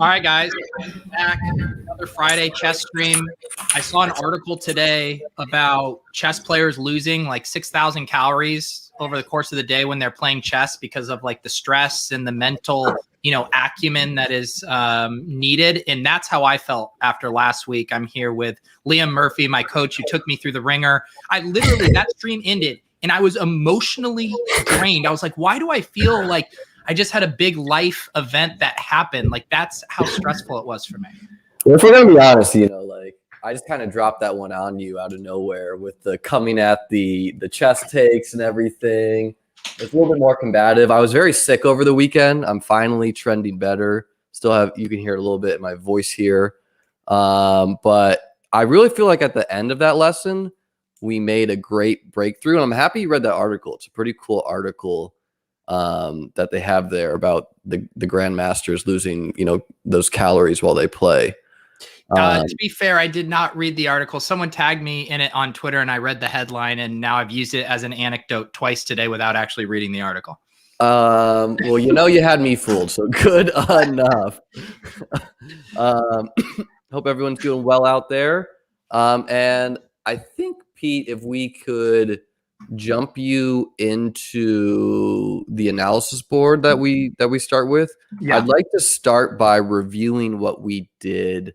All right, guys, back another Friday chess stream. I saw an article today about chess players losing like 6,000 calories over the course of the day when they're playing chess because of like the stress and the mental, acumen that is needed. And that's how I felt after last week. I'm here with Liam Murphy, my coach, who took me through the ringer. That stream ended and I was emotionally drained. I was like, why do I feel like I just had a big life event that happened? Like, that's how stressful it was for me. Well, if we're going to be honest, I just kind of dropped that one on you out of nowhere with the coming at the chess takes and everything. It's a little bit more combative. I was very sick over the weekend. I'm finally trending better. You can hear a little bit in my voice here. But I really feel like at the end of that lesson, we made a great breakthrough. And I'm happy you read that article. It's a pretty cool article that they have there about the grandmasters losing, those calories while they play. To be fair, I did not read the article. Someone tagged me in it on Twitter and I read the headline, and now I've used it as an anecdote twice today without actually reading the article. Well, you had me fooled, so good enough. Hope everyone's doing well out there. And I think, Pete, if we could jump you into the analysis board that we start with. Yeah. I'd like to start by reviewing what we did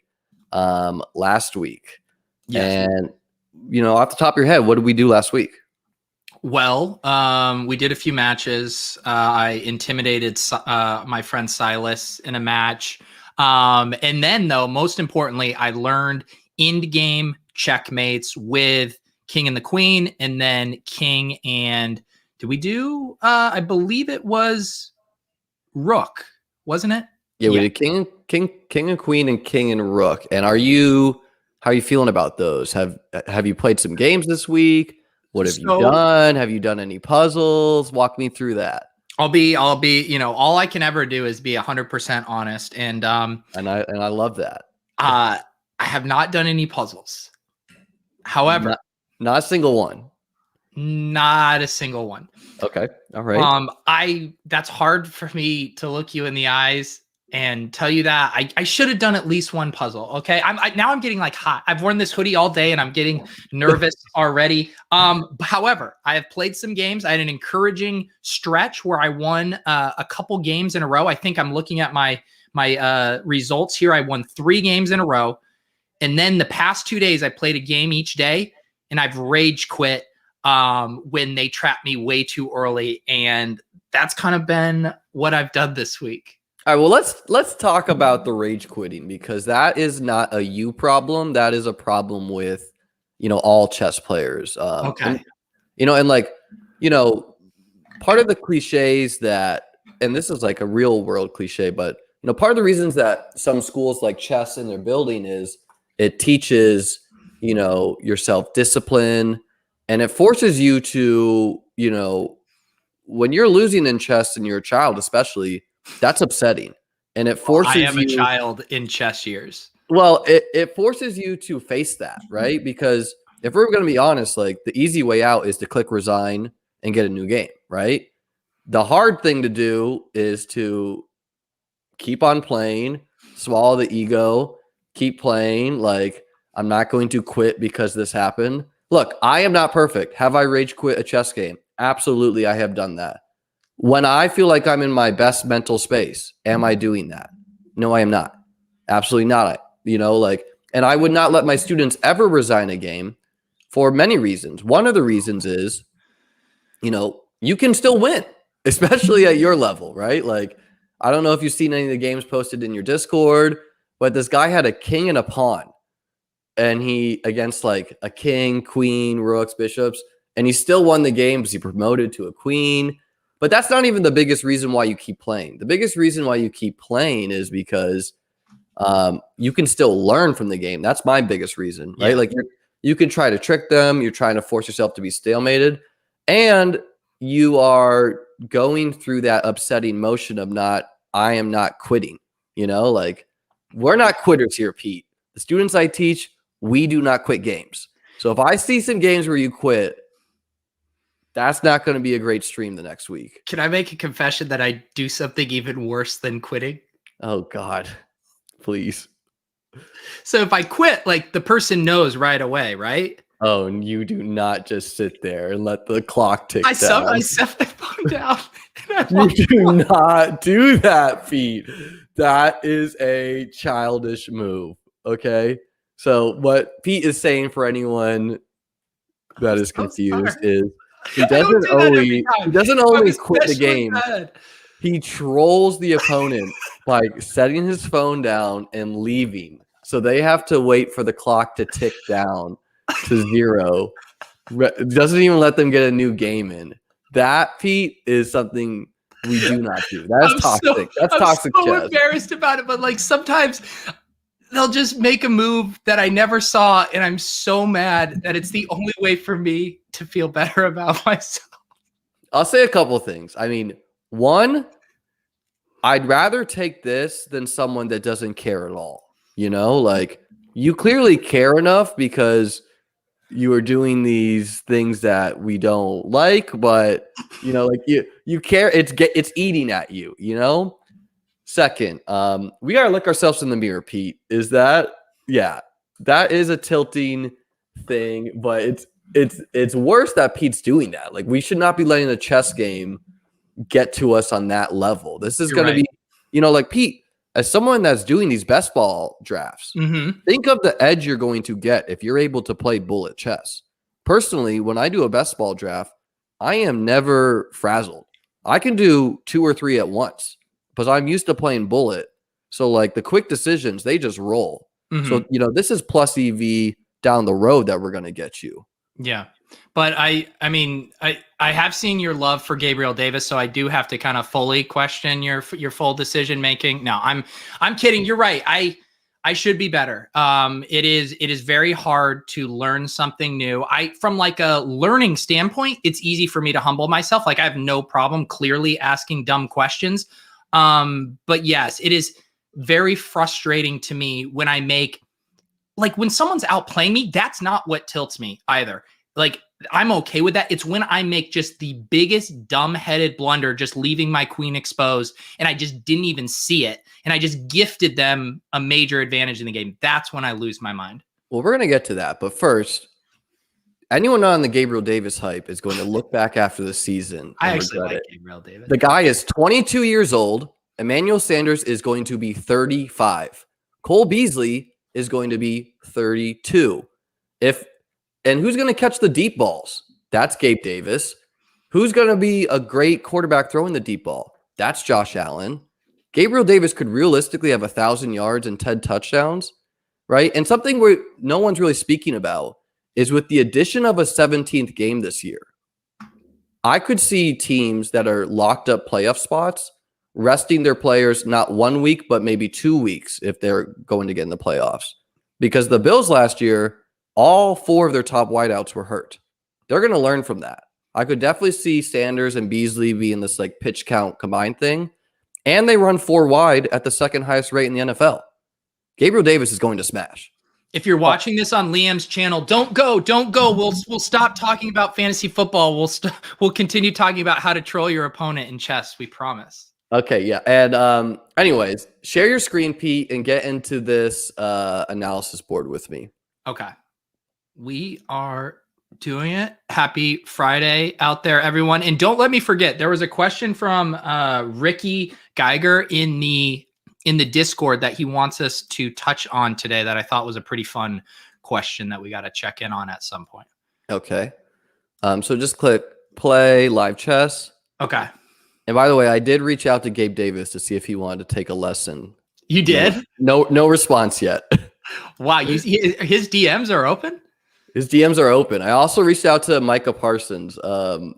last week. Yes. And off the top of your head, what did we do last week? Well, we did a few matches. I intimidated my friend Silas in a match. And then, though, most importantly, I learned endgame checkmates with King and the Queen, and then King and did we do? I believe it was Rook, wasn't it? Yeah, we did King and Queen and King and Rook. And how are you feeling about those? Have you played some games this week? What have you done? Have you done any puzzles? Walk me through that. I'll be, all I can ever do is be 100% honest. And I love that. I have not done any puzzles. However, not a single one. Not a single one. Okay. All right. That's hard for me to look you in the eyes and tell you that I should have done at least one puzzle. Okay. Now I'm getting like hot. I've worn this hoodie all day and I'm getting nervous already. However, I have played some games. I had an encouraging stretch where I won a couple games in a row. I think I'm looking at my results here. I won 3 games in a row. And then the past 2 days, I played a game each day and I've rage quit when they trapped me way too early. And that's kind of been what I've done this week. All right, well, let's talk about the rage quitting, because that is not a you problem. That is a problem with, all chess players. Okay. And, part of the cliches that, and this is like a real world cliche, but, part of the reasons that some schools like chess in their building is it teaches, your self-discipline, and it forces you to, when you're losing in chess and you're a child, especially, that's upsetting. And it forces you. I am a child in chess years. Well, it forces you to face that, right? Because if we're going to be honest, like, the easy way out is to click resign and get a new game, right? The hard thing to do is to keep on playing, swallow the ego, keep playing. Like, I'm not going to quit because this happened. Look, I am not perfect. Have I rage quit a chess game? Absolutely, I have done that. When I feel like I'm in my best mental space, am I doing that? No, I am not. Absolutely not. And I would not let my students ever resign a game for many reasons. One of the reasons is, you can still win, especially at your level, right? Like, I don't know if you've seen any of the games posted in your Discord, but this guy had a king and a pawn. And he against like a king, queen, rooks, bishops, and he still won the game because he promoted to a queen. But that's not even the biggest reason why you keep playing. The biggest reason why you keep playing is because you can still learn from the game. That's my biggest reason, right? Yeah. Like, you can try to trick them. You're trying to force yourself to be stalemated. And you are going through that upsetting motion of I am not quitting. Like, we're not quitters here, Pete. The students I teach, we do not quit games. So if I see some games where you quit, that's not going to be a great stream the next week. Can I make a confession that I do something even worse than quitting? Oh, God. Please. So if I quit, like the person knows right away, right? Oh, and you do not just sit there and let the clock tick I down. set my phone down. You do not do that, Pete. That is a childish move. Okay. So what Pete is saying for anyone that is so confused sorry. is I don't do that every he time. doesn't I'm only quit the especially game. bad. He trolls the opponent by setting his phone down and leaving. So they have to wait for the clock to tick down to 0. Doesn't even let them get a new game in. That, Pete, is something we do not do. That's toxic. That's I'm toxic so chess. embarrassed about it, but like sometimes they'll just make a move that I never saw, and I'm so mad that it's the only way for me to feel better about myself. I'll say a couple things. I mean, one, I'd rather take this than someone that doesn't care at all. You know, like you clearly care enough because you are doing these things that we don't like, but you know, like you care. It's eating at you. You know. Second, we gotta look ourselves in the mirror, Pete. Is that that is a tilting thing, but it's worse that Pete's doing that. Like we should not be letting a chess game get to us on that level. This is You're gonna right. be, you know, like Pete, as someone that's doing these best ball drafts, Mm-hmm. think of the edge you're going to get if you're able to play bullet chess. Personally, when I do a best ball draft, I am never frazzled. I can do 2 or 3 at once because I'm used to playing bullet. So like the quick decisions, they just roll. Mm-hmm. So, you know, this is plus EV down the road that we're going to get you. Yeah. But I mean, I have seen your love for Gabriel Davis, so I do have to kind of fully question your full decision making. No, I'm kidding. You're right. I should be better. It is very hard to learn something new. From like a learning standpoint, it's easy for me to humble myself. Like I have no problem clearly asking dumb questions. But yes, it is very frustrating to me when I make like when someone's outplaying me, that's not what tilts me either. Like I'm okay with that. It's when I make just the biggest dumb-headed blunder, just leaving my queen exposed, and I just didn't even see it, and I just gifted them a major advantage in the game. That's when I lose my mind. Well, we're going to get to that. But first, anyone not on the Gabriel Davis hype is going to look back after the season I and actually regret like it. Gabriel Davis. The guy is 22 years old. Emmanuel Sanders is going to be 35. Cole Beasley is going to be 32. And who's going to catch the deep balls? That's Gabe Davis. Who's going to be a great quarterback throwing the deep ball? That's Josh Allen. Gabriel Davis could realistically have 1,000 yards and 10 touchdowns, right? And something where no one's really speaking about is with the addition of a 17th game this year, I could see teams that are locked up playoff spots resting their players not 1 week, but maybe 2 weeks if they're going to get in the playoffs. Because the Bills last year, all 4 of their top wideouts were hurt. They're going to learn from that. I could definitely see Sanders and Beasley be in this like pitch count combined thing. And they run 4 wide at the second highest rate in the NFL. Gabriel Davis is going to smash. If you're watching this on Liam's channel, don't go. We'll stop talking about fantasy football. We'll continue talking about how to troll your opponent in chess. We promise. Okay, yeah. And anyways, share your screen, Pete, and get into this analysis board with me. Okay. We are doing it. Happy Friday out there, everyone. And don't let me forget, there was a question from Ricky Geiger in the Discord that he wants us to touch on today that I thought was a pretty fun question that we got to check in on at some point. Okay. So just click play live chess. Okay. And by the way, I did reach out to Gabe Davis to see if he wanted to take a lesson. You did? No response yet. Wow. His DMs are open? His DMs are open. I also reached out to Micah Parsons, because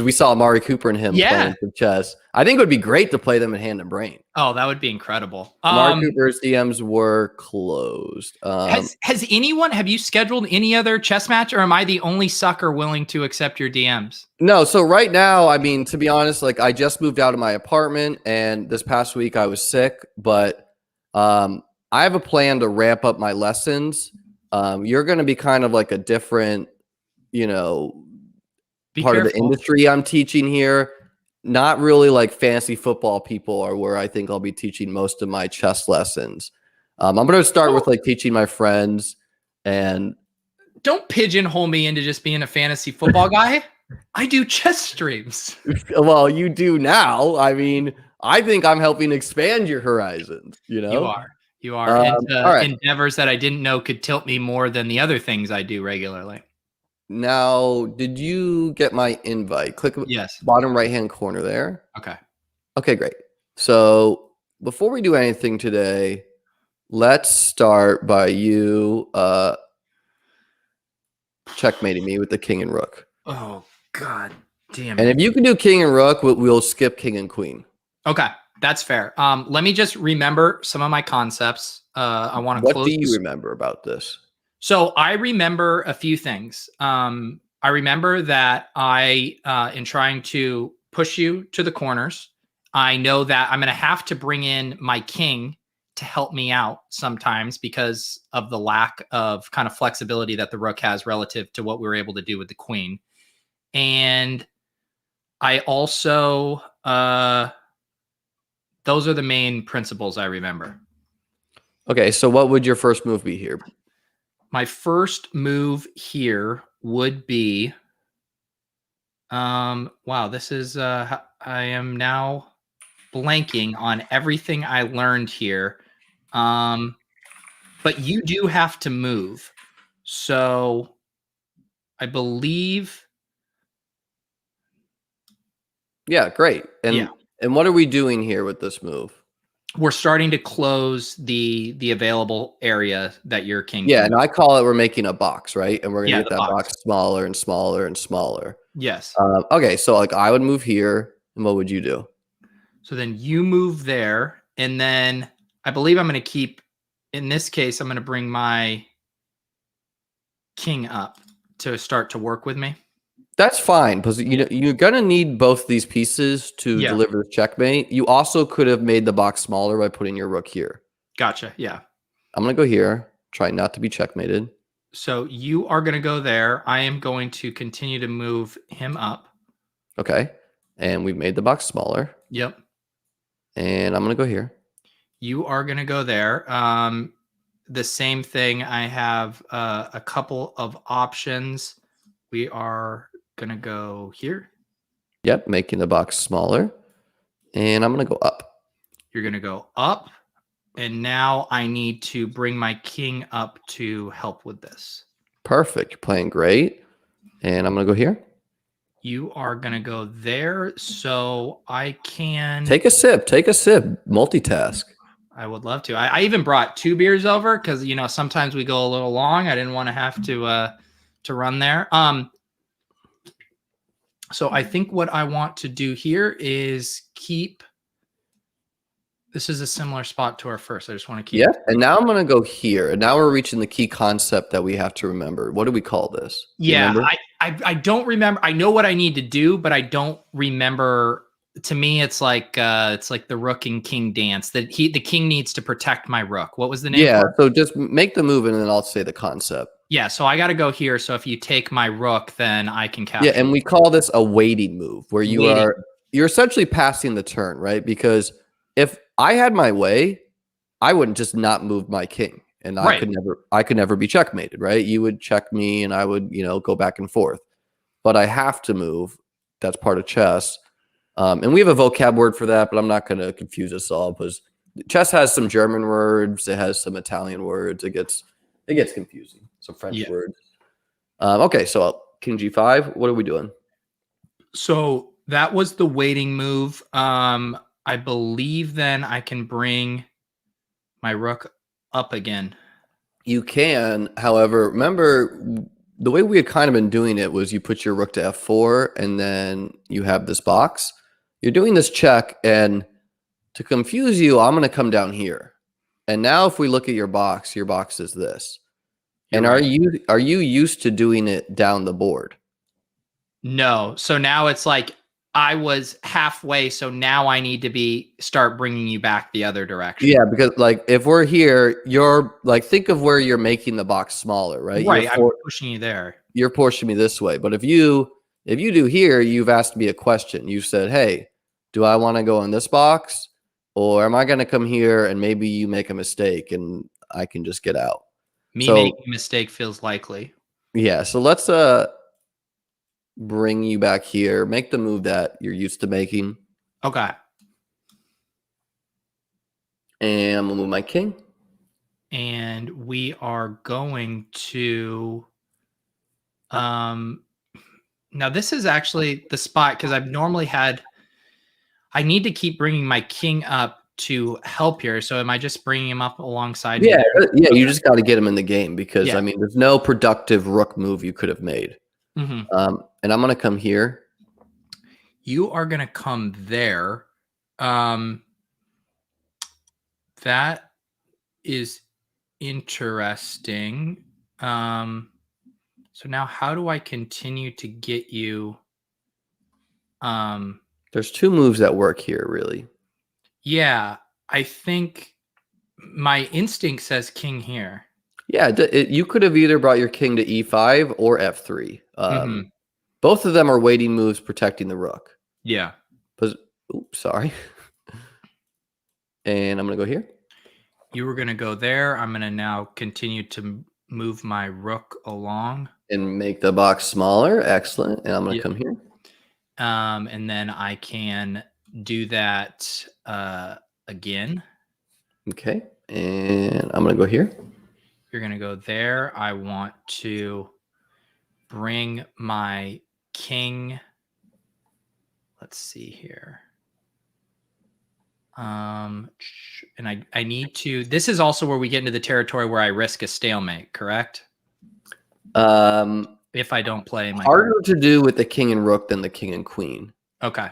we saw Amari Cooper and him playing some chess. I think it would be great to play them in Hand and Brain. Oh, that would be incredible. Amari Cooper's DMs were closed. Has anyone, have you scheduled any other chess match, or am I the only sucker willing to accept your DMs? No, so right now, I mean, to be honest, like I just moved out of my apartment, and this past week I was sick, but I have a plan to ramp up my lessons. You're going to be kind of like a different, part of the industry I'm teaching here. not really like fantasy football people are where I think I'll be teaching most of my chess lessons. I'm going to start with like teaching my friends and don't pigeonhole me into just being a fantasy football guy. I do chess streams. well, you do now. I mean, I think I'm helping expand your horizons, you know? You are All into right. endeavors that I didn't know could tilt me more than the other things I do regularly. Now, did you get my invite? Click Yes. bottom right-hand corner there. Okay. Okay, great. So before we do anything today, let's start by you checkmating me with the king and rook. Oh, God damn And it. if you can do king and rook, we'll skip king and queen. Okay, that's fair. Let me just remember some of my concepts. I want to What close. do you remember about this? So I remember a few things. I remember that in trying to push you to the corners, I know that I'm going to have to bring in my king to help me out sometimes because of the lack of kind of flexibility that the rook has relative to what we were able to do with the queen. And I also, those are the main principles I remember. Okay, so what would your first move be here? My first move here would be wow, this is I am now blanking on everything I learned here. But you do have to move. So I believe Yeah, great. And what are we doing here with this move? we're starting to close the available area that your king Yeah, can and move. I call it we're making a box, right? And we're gonna Yeah, get the that box. box smaller and smaller and smaller. Yes. Okay, so like I would move here, and what would you do? So then you move there, and then I believe I'm going to keep. In this case, I'm going to bring my king up to start to work with me. That's fine because you know you're gonna need both these pieces to Yeah. deliver the checkmate. You also could have made the box smaller by putting your rook here. Gotcha. Yeah. I'm gonna go here, try not to be checkmated. So you are going to go there. I am going to continue to move him up. Okay, and we've made the box smaller. Yep. And I'm gonna go here. You are going to go there. The same thing. I have a couple of options. We are going to go here. Yep, making the box smaller. And I'm gonna go up. You're going to go up. And now I need to bring my king up to help with this. Perfect. You're playing great. And I'm gonna go here. You are going to go there. So I can Take a sip. Take a sip. Multitask. I would love to. I even brought 2 beers over because sometimes we go a little long. I didn't want to have to run there. So I think what I want to do here is keep. This is a similar spot to our first. I just want to keep. Yeah. And now I'm gonna go here. And now we're reaching the key concept that we have to remember. What do we call this? Yeah, I don't remember. I know what I need to do, but I don't remember. To me, it's like the rook and king dance. That the king needs to protect my rook. What was the name? Yeah. For it? So just make the move, and then I'll say the concept. Yeah. So I got to go here. So if you take my rook, then I can capture. Yeah, and we call this a waiting move, where you're essentially passing the turn, right? Because if I had my way, I wouldn't just not move my king, and I could never be checkmated, right? You would check me, and I would go back and forth. But I have to move. That's part of chess. And we have a vocab word for that, but I'm not going to confuse us all because chess has some German words. It has some Italian words. It gets confusing. Some French words. Okay, so king g5. What are we doing? So that was the waiting move. I believe then I can bring my rook up again. You can, however, remember the way we had kind of been doing it was you put your rook to f4 and then you have this box. You're doing this check, and to confuse you, I'm going to come down here. And now if we look at your box is this. You're and right. are you used to doing it down the board? No. So now it's like I was halfway, so now I need to start bringing you back the other direction. Yeah, because like if we're here, you're like, think of where you're making the box smaller, right? Right, I'm pushing you there. You're pushing me this way. But if you do here, you've asked me a question. You said, hey, do I want to go in this box, or am I going to come here and maybe you make a mistake and I can just get out? Me So making a mistake feels likely. yeah, so let's bring you back here. Make the move that you're used to making. Okay. And I'm gonna move my king. And we are going to now this is actually the spot because I've normally had I need to keep bringing my king up to help here. So am I just bringing him up alongside me Yeah, there? yeah, you just got to get him in the game because Yeah. I mean, there's no productive rook move you could have made. Mhm. And I'm gonna come here. You are going to come there. Um, that is interesting. So now how do I continue to get you? There's two moves that work here, really. Yeah, I think my instinct says king here. Yeah, you could have either brought your king to e5 or f3. Mhm. Both of them are waiting moves protecting the rook. Yeah. Oops, sorry. And I'm gonna go here. You were going to go there. I'm going to now continue to move my rook along. And make the box smaller. Excellent. And I'm gonna Yeah. come here. And then I can do that again. Okay. And I'm gonna go here. You're going to go there. I want to bring my king. Let's see here. And I need to, this is also where we get into the territory where I risk a stalemate, correct? If I don't play my Harder to do with the king and rook than the king and queen. Okay.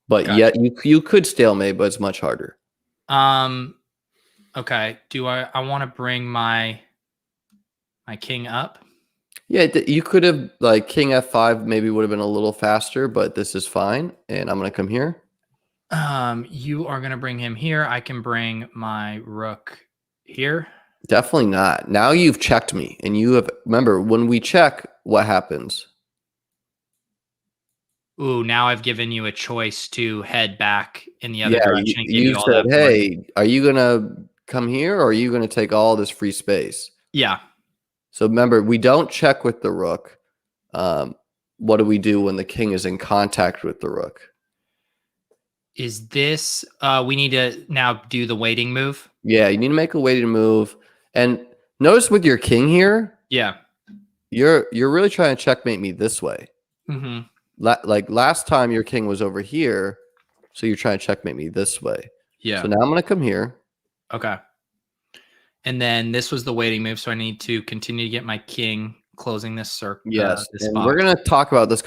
But Gotcha. yet you could stalemate, but it's much harder. Okay. Do I want to bring my king up? Yeah, you could have like king f5 maybe would have been a little faster, but this is fine. And I'm gonna come here. You are gonna bring him here. I can bring my rook here. Definitely not. Now you've checked me, and you have remember when we check, what happens? Ooh, now I've given you a choice to head back in the other Yeah, direction and give you you all said, that. hey, are you gonna come here or are you gonna take all this free space? Yeah. So remember, we don't check with the rook. What do we do when the king is in contact with the rook? Is this we need to now do the waiting move? Yeah, you need to make a waiting move. And notice with your king here, Yeah. you're really trying to checkmate me this way. Mm-hmm. Like last time your king was over here, so you're trying to checkmate me this way. Yeah. So now I'm gonna come here. Okay. And then this was the waiting move, so I need to continue to get my king closing this circle. Yes, This and box. we're gonna talk about this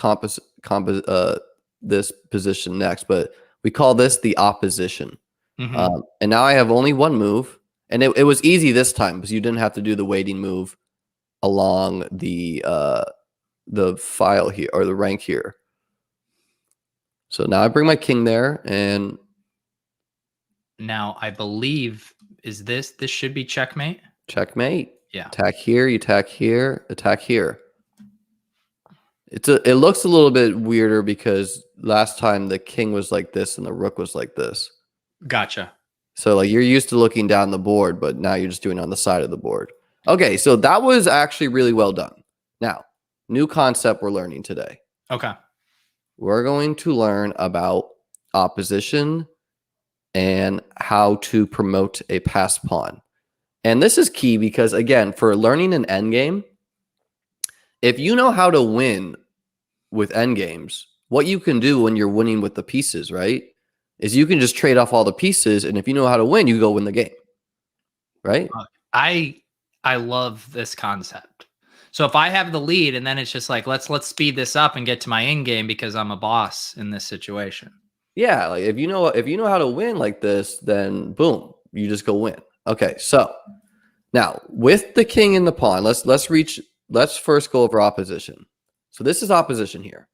this position next, but we call this the opposition. Mm-hmm. And now I have only one move, and it was easy this time because you didn't have to do the waiting move along the file here or the rank here. So now I bring my king there, and Now I believe this should be checkmate. checkmate. Yeah. Attack here, you attack here, attack here. It looks a little bit weirder because last time the king was like this and the rook was like this. Gotcha. So like you're used to looking down the board, but now you're just doing it on the side of the board. Okay, so that was actually really well done. Now, new concept we're learning today. Okay. We're going to learn about opposition and how to promote a passed pawn. And this is key because, again, for learning an endgame, if you know how to win with endgames, what you can do when you're winning with the pieces, right, is you can just trade off all the pieces, and if you know how to win, you go win the game, right? I love this concept. So if I have the lead and then it's just like let's speed this up and get to my end game because I'm a boss in this situation. Yeah, like if you know how to win like this, then boom, you just go win. Okay, so now with the king and the pawn, let's first go over opposition. So this is opposition here.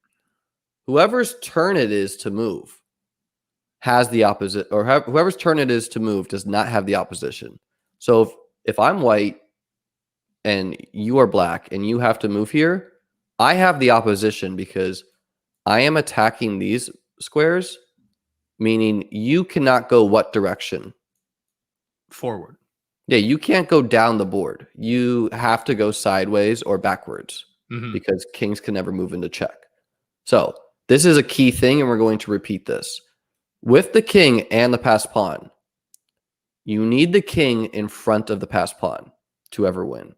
Whoever's turn it is to move has the opposite, or whoever's turn it is to move does not have the opposition. So if I'm white and you are black and you have to move here, I have the opposition because I am attacking these squares meaning you cannot go what direction? Forward. Yeah, you can't go down the board. You have to go sideways or backwards because kings can never move into check. So this is a key thing, and we're going to repeat this. With the king and the passed pawn, you need the king in front of the passed pawn to ever win.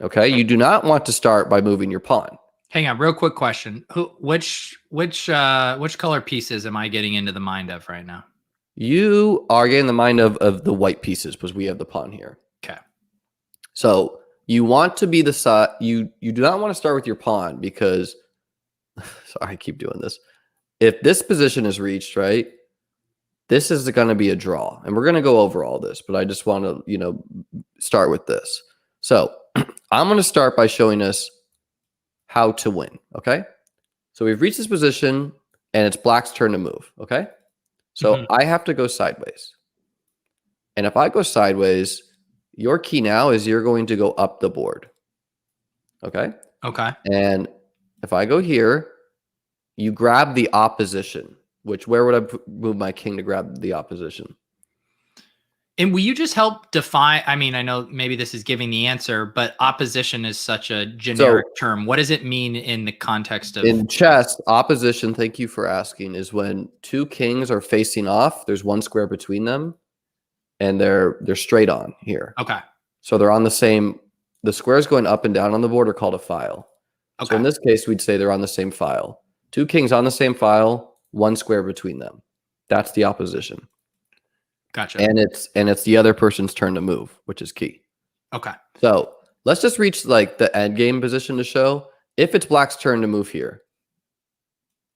Okay, you do not want to start by moving your pawn. Hang on, real quick question. Which color pieces am I getting into the mind of right now? You are getting the mind of the white pieces because we have the pawn here. Okay. So you want to be the side. You do not want to start with your pawn because, sorry, I keep doing this. If this position is reached, right, this is going to be a draw, and we're going to go over all this. But I just want to, start with this. So I'm going to start by showing us how to win. Okay. So we've reached this position, and it's black's turn to move. Okay. So I have to go sideways. And if I go sideways, your key now is you're going to go up the board. Okay? Okay. And if I go here, you grab the opposition, where would I move my king to grab the opposition? And will you just help define? I mean, I know maybe this is giving the answer, but opposition is such a generic term. What does it mean in the context of in chess? Opposition, thank you for asking, is when two kings are facing off. There's one square between them, and they're straight on here. Okay. So they're on the same. The squares going up and down on the board are called a file. Okay. So in this case, we'd say they're on the same file. Two kings on the same file, one square between them. That's the opposition. Gotcha. And it's the other person's turn to move, which is key. Okay. So let's just reach like the end game position to show. If it's black's turn to move here,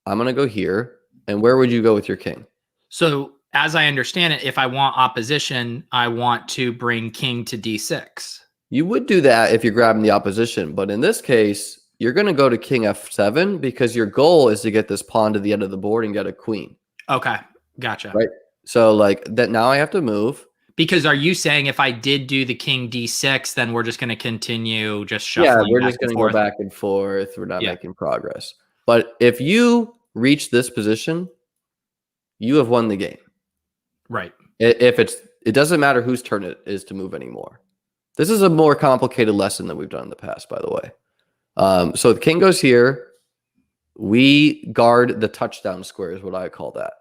I'm going to go here. And where would you go with your king? So as I understand it, if I want opposition, I want to bring king to d6. You would do that if you're grabbing the opposition. But in this case, you're going to go to king f7 because your goal is to get this pawn to the end of the board and get a queen. Okay. Gotcha. Right. So like that now I have to move. Because are you saying if I did do the king d6, then we're just going to continue just shuffling? Yeah, we're just going to go back and forth. We're not making progress. But if you reach this position, you have won the game. Right. It doesn't matter whose turn it is to move anymore. This is a more complicated lesson than we've done in the past, by the way. So the king goes here. We guard the touchdown square is what I call that.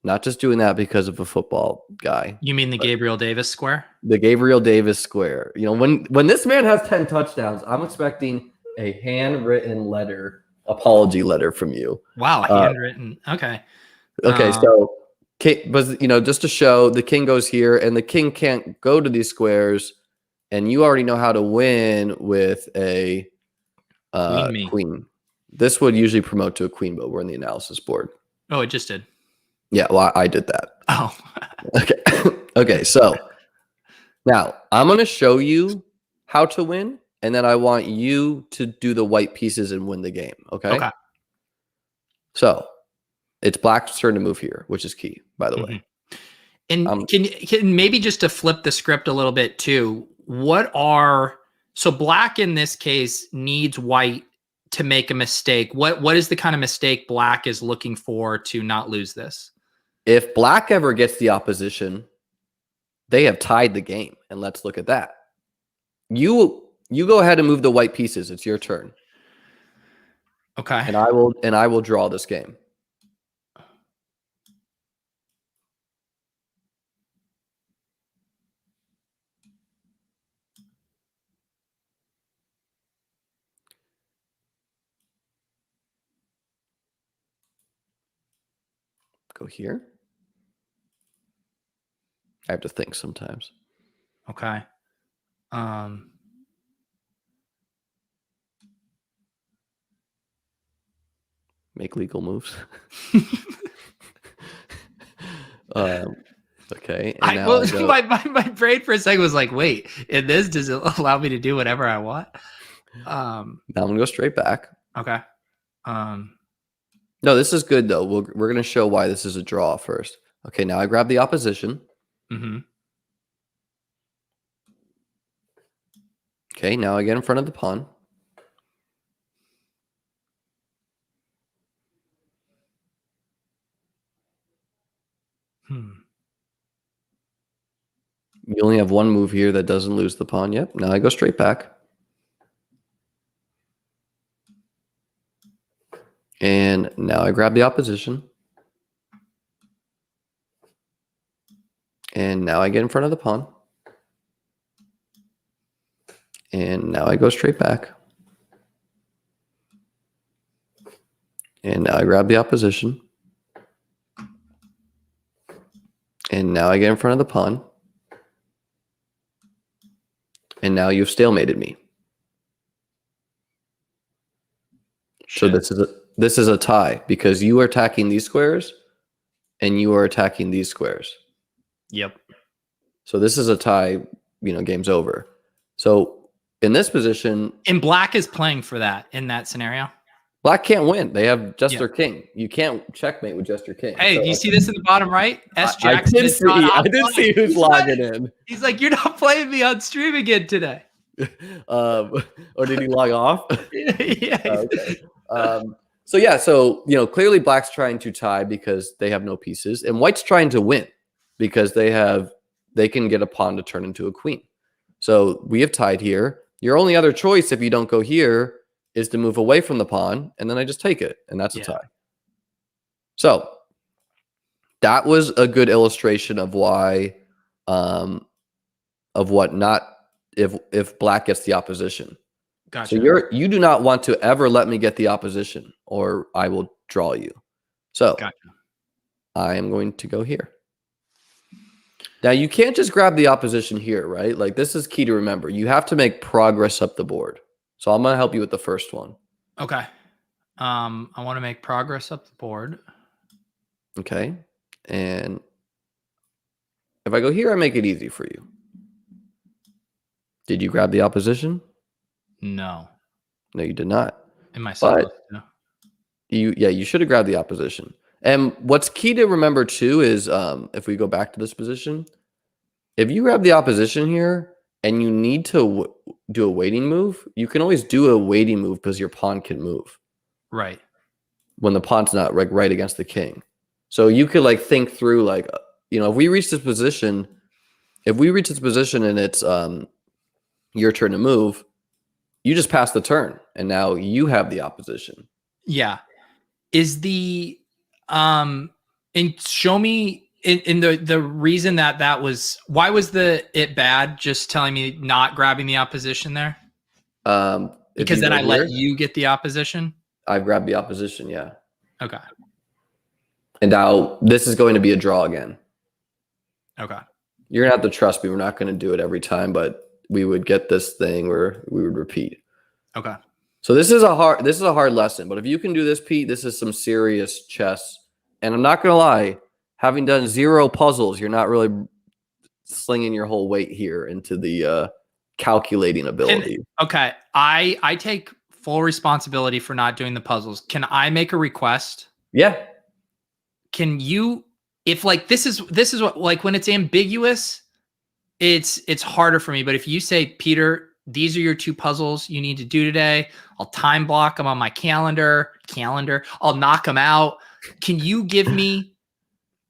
Not just doing that because of a football guy. You mean the Gabriel Davis square? The Gabriel Davis square. You know, when this man has 10 touchdowns, I'm expecting a handwritten letter, apology letter from you. Wow, handwritten. Okay. Okay, so just to show, the king goes here, and the king can't go to these squares, and you already know how to win with a queen. This would usually promote to a queen, but we're in the analysis board. Oh, it just did. Yeah, well, I did that. Oh. Okay. Okay, so now I'm going to show you how to win, and then I want you to do the white pieces and win the game. Okay? Okay. So it's black's turn to move here, which is key, by the way. And can maybe just to flip the script a little bit too, so black in this case needs white to make a mistake. What is the kind of mistake black is looking for to not lose this? If black ever gets the opposition, they have tied the game. And let's look at that. You go ahead and move the white pieces. It's your turn. Okay. And I will draw this game. Go here. I have to think sometimes. Okay. Make legal moves. Okay. And my brain for a second was like, wait, in this, does it allow me to do whatever I want? Now I'm gonna go straight back. Okay. No, this is good though. We're gonna show why this is a draw first. Okay, now I grab the opposition. Okay, now I get in front of the pawn. You only have one move here that doesn't lose the pawn. Yep. Now I go straight back. And now I grab the opposition. And now I get in front of the pawn. And now I go straight back. And now I grab the opposition. And now I get in front of the pawn. And now you've stalemated me. Shit. So this is a tie because you are attacking these squares and you are attacking these squares. Yep. So this is a tie, game's over. So in this position, And black is playing for that in that scenario. black can't win. They have just their king. You can't checkmate with just your king. Hey, so, you see this in the bottom right? S. Jackson. I did see who's logging in. He's like, you're not playing me on stream again today. Or did he log off? Yeah. Okay. So clearly black's trying to tie because they have no pieces, and white's trying to win because they can get a pawn to turn into a queen. So we have tied here. Your only other choice if you don't go here is to move away from the pawn, and then I just take it, and that's a tie. So that was a good illustration of why, if black gets the opposition. Gotcha. So you do not want to ever let me get the opposition, or I will draw you. So Gotcha. I am going to go here. Now you can't just grab the opposition here, right? Like this is key to remember. You have to make progress up the board. So I'm going to help you with the first one. Okay. I want to make progress up the board. Okay. And if I go here, I make it easy for you. Did you grab the opposition? No. No, you did not. Am I supposed to? You should have grabbed the opposition. And what's key to remember too is if we go back to this position, if you grab the opposition here and you need to do a waiting move, you can always do a waiting move because your pawn can move. Right. When the pawn's not right against the king. So you could think through if we reach this position, and it's your turn to move, you just pass the turn and now you have the opposition. Yeah. Is the and show me in the reason that was, why was it bad just telling me not grabbing the opposition there? Because then I let you get the opposition. I grabbed the opposition, yeah. Okay. And now this is going to be a draw again. Okay. You're gonna have to trust me. We're not going to do it every time, but we would get this thing where we would repeat. Okay. So this is a hard lesson, but if you can do this, Pete, this is some serious chess. And I'm not gonna lie, having done 0 puzzles, you're not really slinging your whole weight here into the calculating ability. Okay, I take full responsibility for not doing the puzzles. Can I make a request? Yeah. Can you, if this is what, when it's ambiguous, it's harder for me. But if you say, Peter, these are your 2 puzzles you need to do today, I'll time block them on my calendar. I'll knock them out. Can you give me,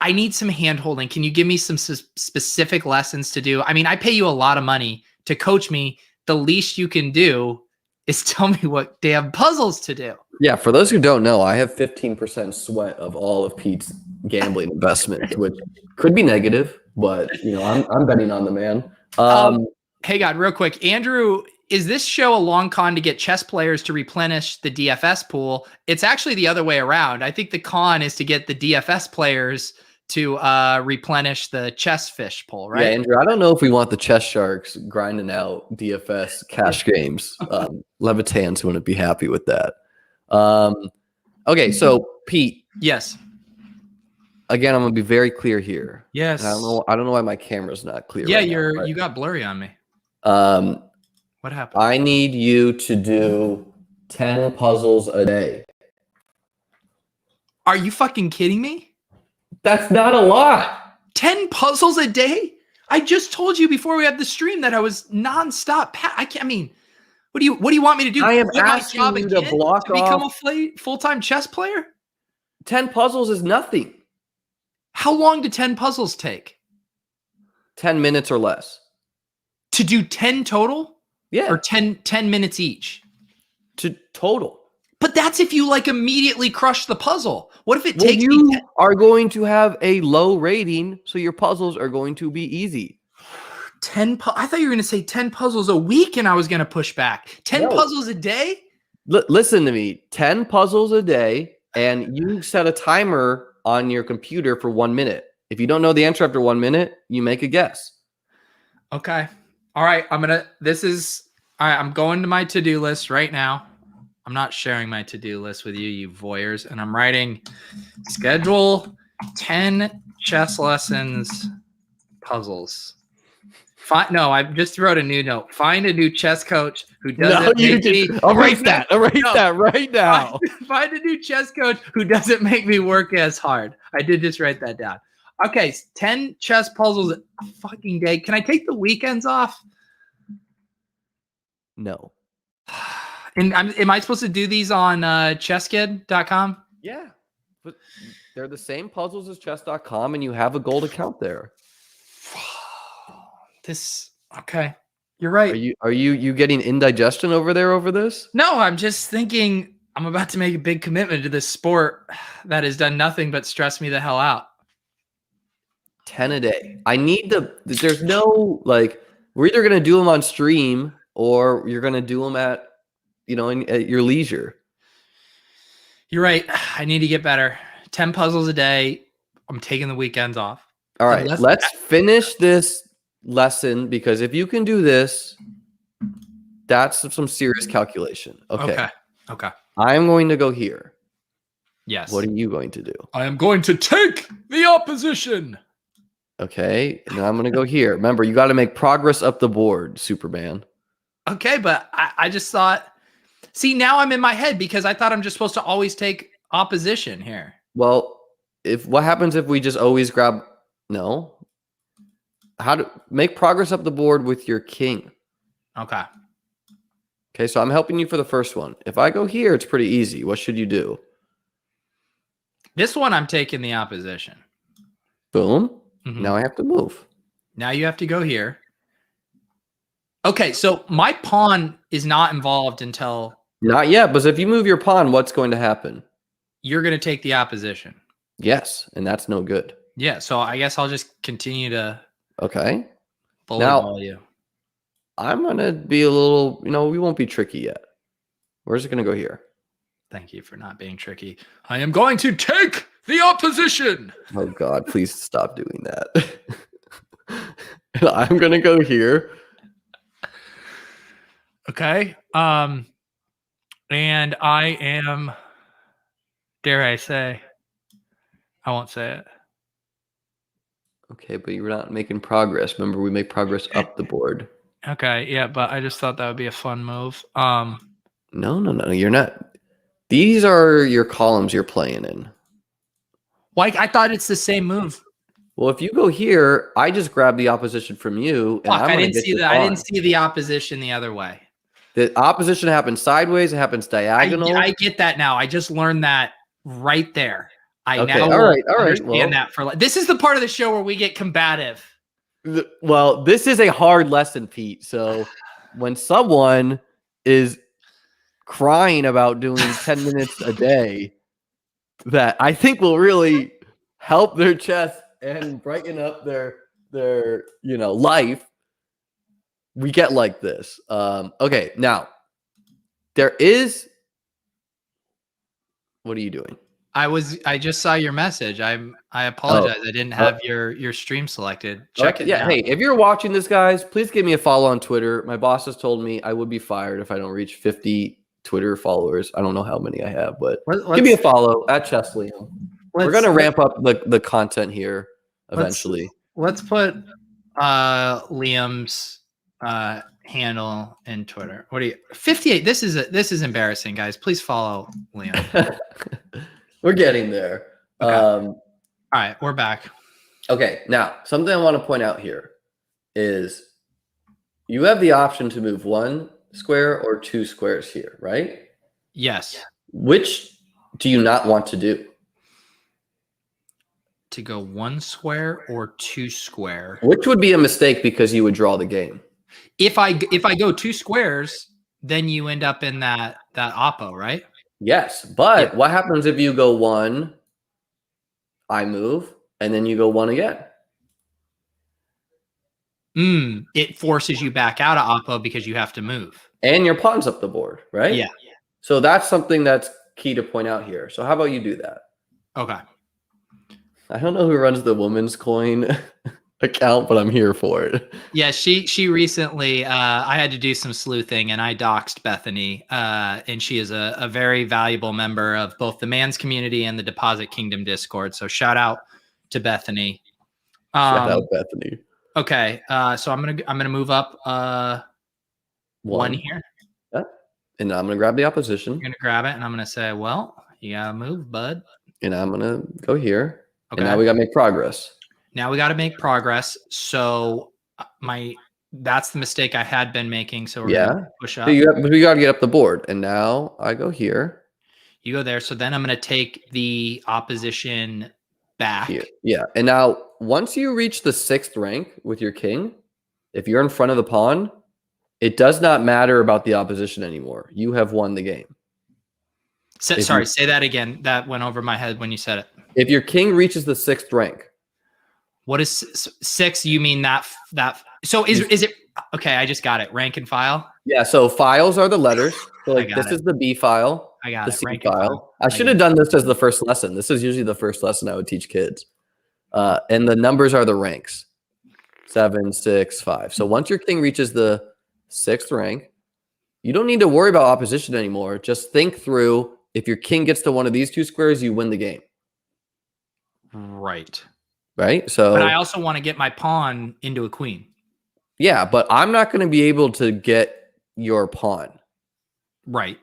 I need some hand holding. Can you give me some specific lessons to do? I mean, I pay you a lot of money to coach me. The least you can do is tell me what damn puzzles to do. Yeah. For those who don't know, I have 15% sweat of all of Pete's gambling investment, which could be negative, but I'm betting on the man. Hey, God, real quick, Andrew, is this show a long con to get chess players to replenish the DFS pool? It's actually the other way around. I think the con is to get the DFS players to replenish the chess fish pool, right? Yeah, Andrew, I don't know if we want the chess sharks grinding out DFS cash games. Levitans wouldn't be happy with that. Okay, so Pete. Yes. Again, I'm gonna be very clear here. Yes. I don't know why my camera's not clear. Yeah, right you got blurry on me. What happened? I need you to do 10 puzzles a day. Are you fucking kidding me? That's not a lot. 10 puzzles a day? I just told you before we had the stream that I was nonstop. What do you want me to do? I am Quit my asking job you again to block to become off. a full-time chess player? 10 puzzles is nothing. How long do 10 puzzles take? 10 minutes or less. To do 10 total? Yeah. Or 10 minutes each? To total. But that's if you like immediately crush the puzzle. What if it Well, takes me you are going to have a low rating, so your puzzles are going to be easy. 10 I thought you were going to say 10 puzzles a week and I was going to push back. 10 puzzles a day? Listen to me. 10 puzzles a day, and you set a timer on your computer for 1 minute. If you don't know the answer after 1 minute, you make a guess. Okay. All right. All right. I'm going to my to-do list right now. I'm not sharing my to-do list with you, you voyeurs, and I'm writing schedule 10 chess lessons puzzles. I just wrote a new note. Find a new chess coach who doesn't make me. Erase that. Erase that right now. Find a new chess coach who doesn't make me work as hard. I did just write that down. Okay, 10 chess puzzles a fucking day. Can I take the weekends off? No. And am I supposed to do these on chesskid.com? Yeah. But they're the same puzzles as chess.com, and you have a gold account there. Okay. You're right. Are you getting indigestion over there over this? No, I'm just thinking I'm about to make a big commitment to this sport that has done nothing but stress me the hell out. 10 a day. There's no, like, we're either going to do them on stream or you're going to do them at your leisure. You're right. I need to get better. 10 puzzles a day. I'm taking the weekends off. All right. Let's finish this lesson, because if you can do this, that's some serious calculation. Okay. I'm going to go here. Yes. What are you going to do? I am going to take the opposition. Okay. And I'm going to go here. Remember, you got to make progress up the board, Superman. Okay, but I just thought, see, now I'm in my head because I thought I'm just supposed to always take opposition here. Well, what happens if we just always grab, no. How to make progress up the board with your king. Okay. Okay, so I'm helping you for the first one. If I go here, it's pretty easy. What should you do? This one, I'm taking the opposition. Boom. Mm-hmm. Now I have to move. Now you have to go here. Okay, so my pawn is not involved until... Not yet, but if you move your pawn, what's going to happen? You're going to take the opposition. Yes, and that's no good. Yeah, so I guess I'll just continue to... Okay. Now, you. I'm going to be a little, we won't be tricky yet. Where's it going to go here? Thank you for not being tricky. I am going to take the opposition. Oh, God, please stop doing that. And I'm going to go here. Okay. And I am, dare I say, I won't say it. Okay, but you're not making progress. Remember, we make progress up the board. Okay, yeah, but I just thought that would be a fun move. No, you're not. These are your columns you're playing in. Like, I thought it's the same move. Well, if you go here, I just grab the opposition from you, and I didn't see that. I didn't see the opposition the other way. The opposition happens sideways. It happens diagonal. I get that now. I just learned that right there. All right. Understand that for this is the part of the show where we get combative. Well, this is a hard lesson, Pete. So when someone is crying about doing 10 minutes a day, that I think will really help their chess and brighten up their life, we get like this. Okay, now there is. What are you doing? I just saw your message. I apologize. I didn't have your stream selected. Check it out. Hey, if you're watching this, guys, please give me a follow on Twitter. My boss has told me I would be fired if I don't reach 50 Twitter followers. I don't know how many I have, but give me a follow at ChessLiam. We're gonna ramp up the content here eventually. Let's put Liam's handle in Twitter. What are you? 58. This is embarrassing, guys. Please follow Liam. We're getting there. Okay. All right, we're back. Okay, now something I want to point out here is you have the option to move 1 square or 2 squares here, right? Yes. Which do you not want to do? to go 1 square or 2 square. Which would be a mistake because you would draw the game. If I go 2 squares, then you end up in that oppo, right? Yes, but what happens if you go 1, I move, and then you go 1 again? It forces you back out of oppo because you have to move. And your pawn's up the board, right? Yeah. So that's something that's key to point out here. So how about you do that? Okay. I don't know who runs the woman's coin account, but I'm here for it. Yeah, she recently I had to do some sleuthing and I doxed Bethany. And she is a very valuable member of both the man's community and the Deposit Kingdom Discord. So shout out to Bethany. Shout out Bethany. Okay, so I'm gonna move up 1 here. Yeah. And I'm gonna grab the opposition. You're gonna grab it, and I'm gonna say, "Well, you gotta move, bud." And I'm gonna go here. Okay. And now we gotta make progress. Now we gotta make progress. So that's the mistake I had been making. So we're gonna push up. So we gotta get up the board. And now I go here. You go there. So then I'm gonna take the opposition back. Here. Yeah. And now once you reach the 6th rank with your king, if you're in front of the pawn, it does not matter about the opposition anymore. You have won the game. Sorry, say that again. That went over my head when you said it. If your king reaches the 6th rank. What is 6? You mean that so is it okay, I just got it. Rank and file? Yeah, so files are the letters. So like this is the B file. I got the it. C Rank file. I should have done this as the first lesson. This is usually the first lesson I would teach kids. And the numbers are the ranks. 7, 6, 5. So once your king reaches the 6th rank, you don't need to worry about opposition anymore. Just think through, if your king gets to one of these 2 squares, you win the game. Right. Right? So but I also want to get my pawn into a queen. Yeah, but I'm not going to be able to get your pawn. Right.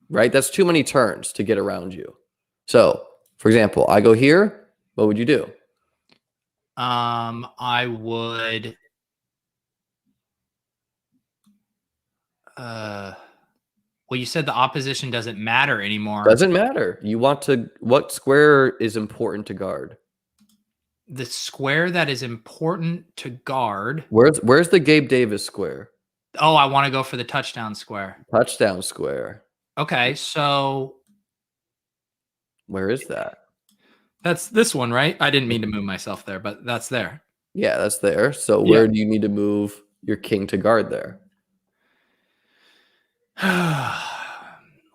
Right? That's too many turns to get around you. So, for example, I go here. What would you do? I would well, you said the opposition doesn't matter anymore. Doesn't matter. You want to, what square is important to guard? The square that is important to guard. Where's the Gabe Davis square? Oh, I want to go for the touchdown square. Touchdown square. Okay, so where is that? That's this one, right? I didn't mean to move myself there, but that's there. Yeah, that's there. So where do you need to move your king to guard there?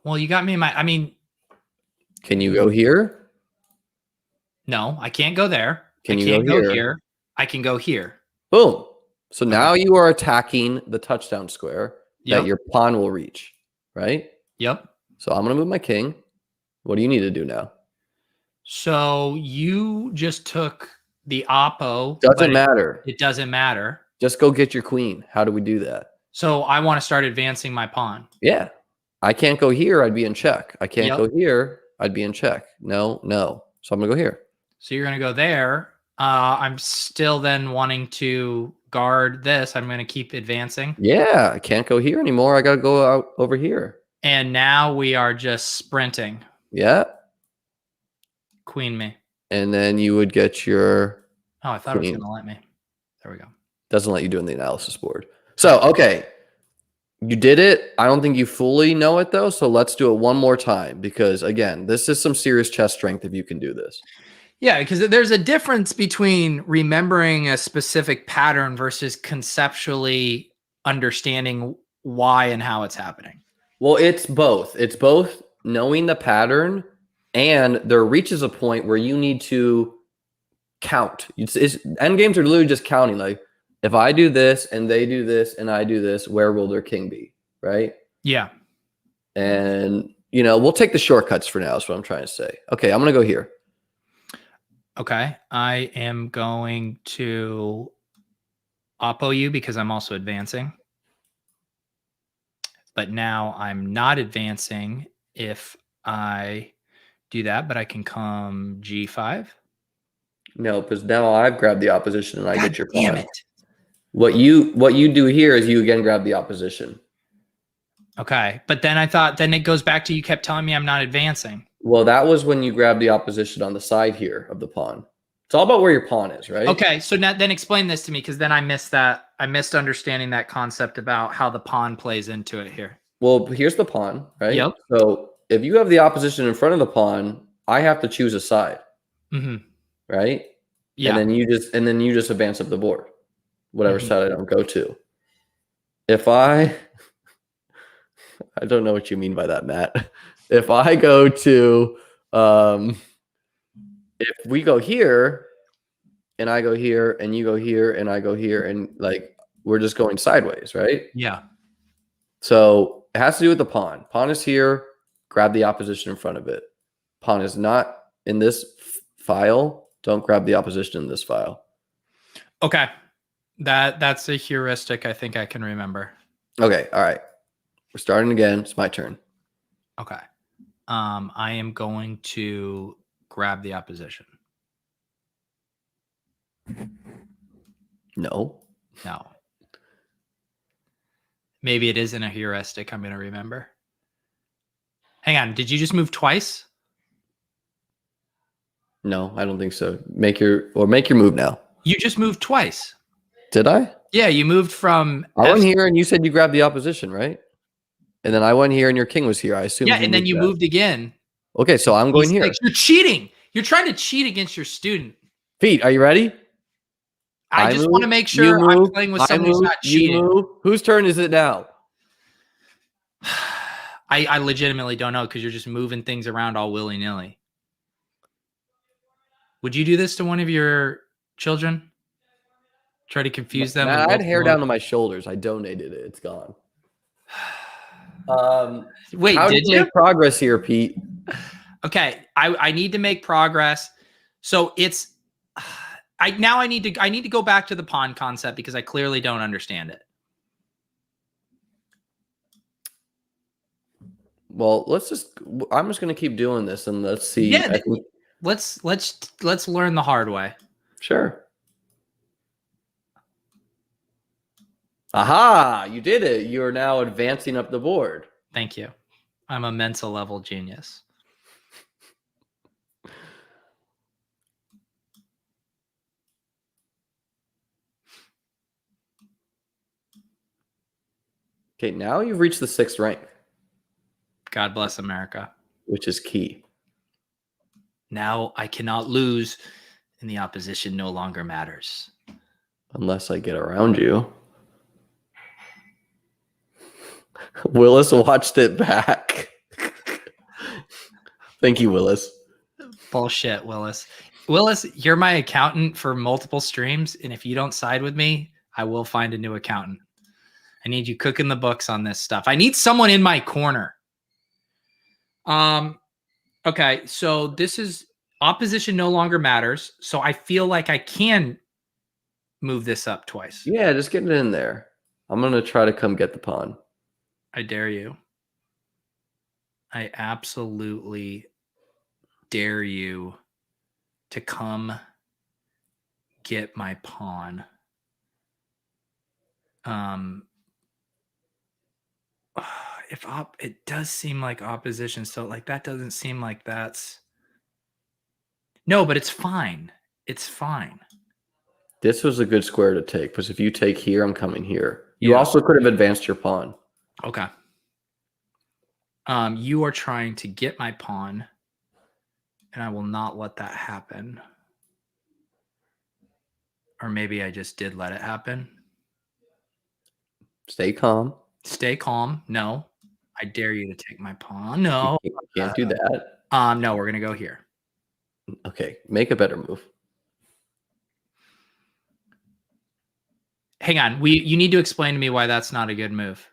Well, you got me in my, I mean, can you go here? No, I can't go there. Can you can't go here? Here. I can go here. Boom. So now you are attacking the touchdown square that your pawn will reach, right? Yep. So I'm going to move my king. What do you need to do now? So you just took the oppo. Doesn't matter. It doesn't matter. Just go get your queen. How do we do that? So I want to start advancing my pawn. Yeah. I can't go here. I'd be in check. I can't go here. I'd be in check. No, no. So I'm going to go here. So you're going to go there. I'm still then wanting to guard this. I'm going to keep advancing. Yeah. I can't go here anymore. I got to go out over here. And now we are just sprinting. Yeah. Queen me. And then you would get your... Oh, I thought it was going to let me. There we go. Doesn't let you do in the analysis board. So, okay. You did it. I don't think you fully know it, though. So let's do it one more time. Because, again, this is some serious chess strength if you can do this. Yeah, because there's a difference between remembering a specific pattern versus conceptually understanding why and how it's happening. Well, it's both. It's both knowing the pattern, and there reaches a point where you need to count. End games are literally just counting. Like, if I do this and they do this and I do this, where will their king be? Right? Yeah. And, you know, we'll take the shortcuts for now is what I'm trying to say. Okay, I'm going to go here. Okay. I am going to oppo you because I'm also advancing. But now I'm not advancing if I do that, but I can come G5. No, because now I've grabbed the opposition and I get your damn pawn. it. What you do here is you again grab the opposition. Okay. But then I thought, then it goes back to you kept telling me I'm not advancing. Well, that was when you grabbed the opposition on the side here of the pawn. It's all about where your pawn is, right? Okay, so now then explain this to me, because then I missed that. I missed understanding that concept about how the pawn plays into it here. Well, here's the pawn, right? Yep. So if you have the opposition in front of the pawn, I have to choose a side, right? Yeah. And then you just advance up the board, whatever side I don't go to. If I don't know what you mean by that, Matt. If I go to if we go here and I go here and you go here and I go here and like we're just going sideways, right? Yeah. So it has to do with the pawn. Pawn is here, grab the opposition in front of it. Pawn is not in this file. Don't grab the opposition in this file. Okay. That's a heuristic I think I can remember. Okay, all right. We're starting again. It's my turn. Okay. I am going to grab the opposition. No. No. Maybe it isn't a heuristic I'm going to remember. Hang on. Did you just move twice? No, I don't think so. Make your move now. You just moved twice. Did I? Yeah, you moved from I went here and you said you grabbed the opposition, right? And then I went here and your king was here. I assume. Yeah, and then you moved again. Okay, so I'm going here. You're cheating. You're trying to cheat against your student. Pete, are you ready? I just want to make sure I'm playing with somebody who's not cheating. Whose turn is it now? I legitimately don't know because you're just moving things around all willy-nilly. Would you do this to one of your children? Try to confuse them? I had hair down to my shoulders. I donated it. It's gone. Wait, how did you make progress here, Pete? Okay, I need to make progress. So it's I need to go back to the pawn concept because I clearly don't understand it. Well, I'm just going to keep doing this and let's see. Yeah, let's learn the hard way. Sure. Aha, you did it. You're now advancing up the board. Thank you. I'm a Mensa level genius. Okay, now you've reached the 6th rank. God bless America. Which is key. Now I cannot lose, and the opposition no longer matters. Unless I get around you. Willis watched it back. Thank you, Willis. Bullshit, Willis. Willis, you're my accountant for multiple streams, and if you don't side with me, I will find a new accountant. I need you cooking the books on this stuff. I need someone in my corner. Okay, so this is opposition no longer matters. So I feel like I can move this up twice. Yeah, just get it in there. I'm going to try to come get the pawn. I dare you. I absolutely dare you to come get my pawn. It does seem like opposition, so like that doesn't seem like that's no, but it's fine. It's fine. This was a good square to take because if you take here, I'm coming here. You also could have advanced your pawn. Okay. You are trying to get my pawn, and I will not let that happen. Or maybe I just did let it happen. Stay calm. Stay calm. No. I dare you to take my pawn. No. You can't do that. No, we're going to go here. Okay. Make a better move. Hang on. You need to explain to me why that's not a good move.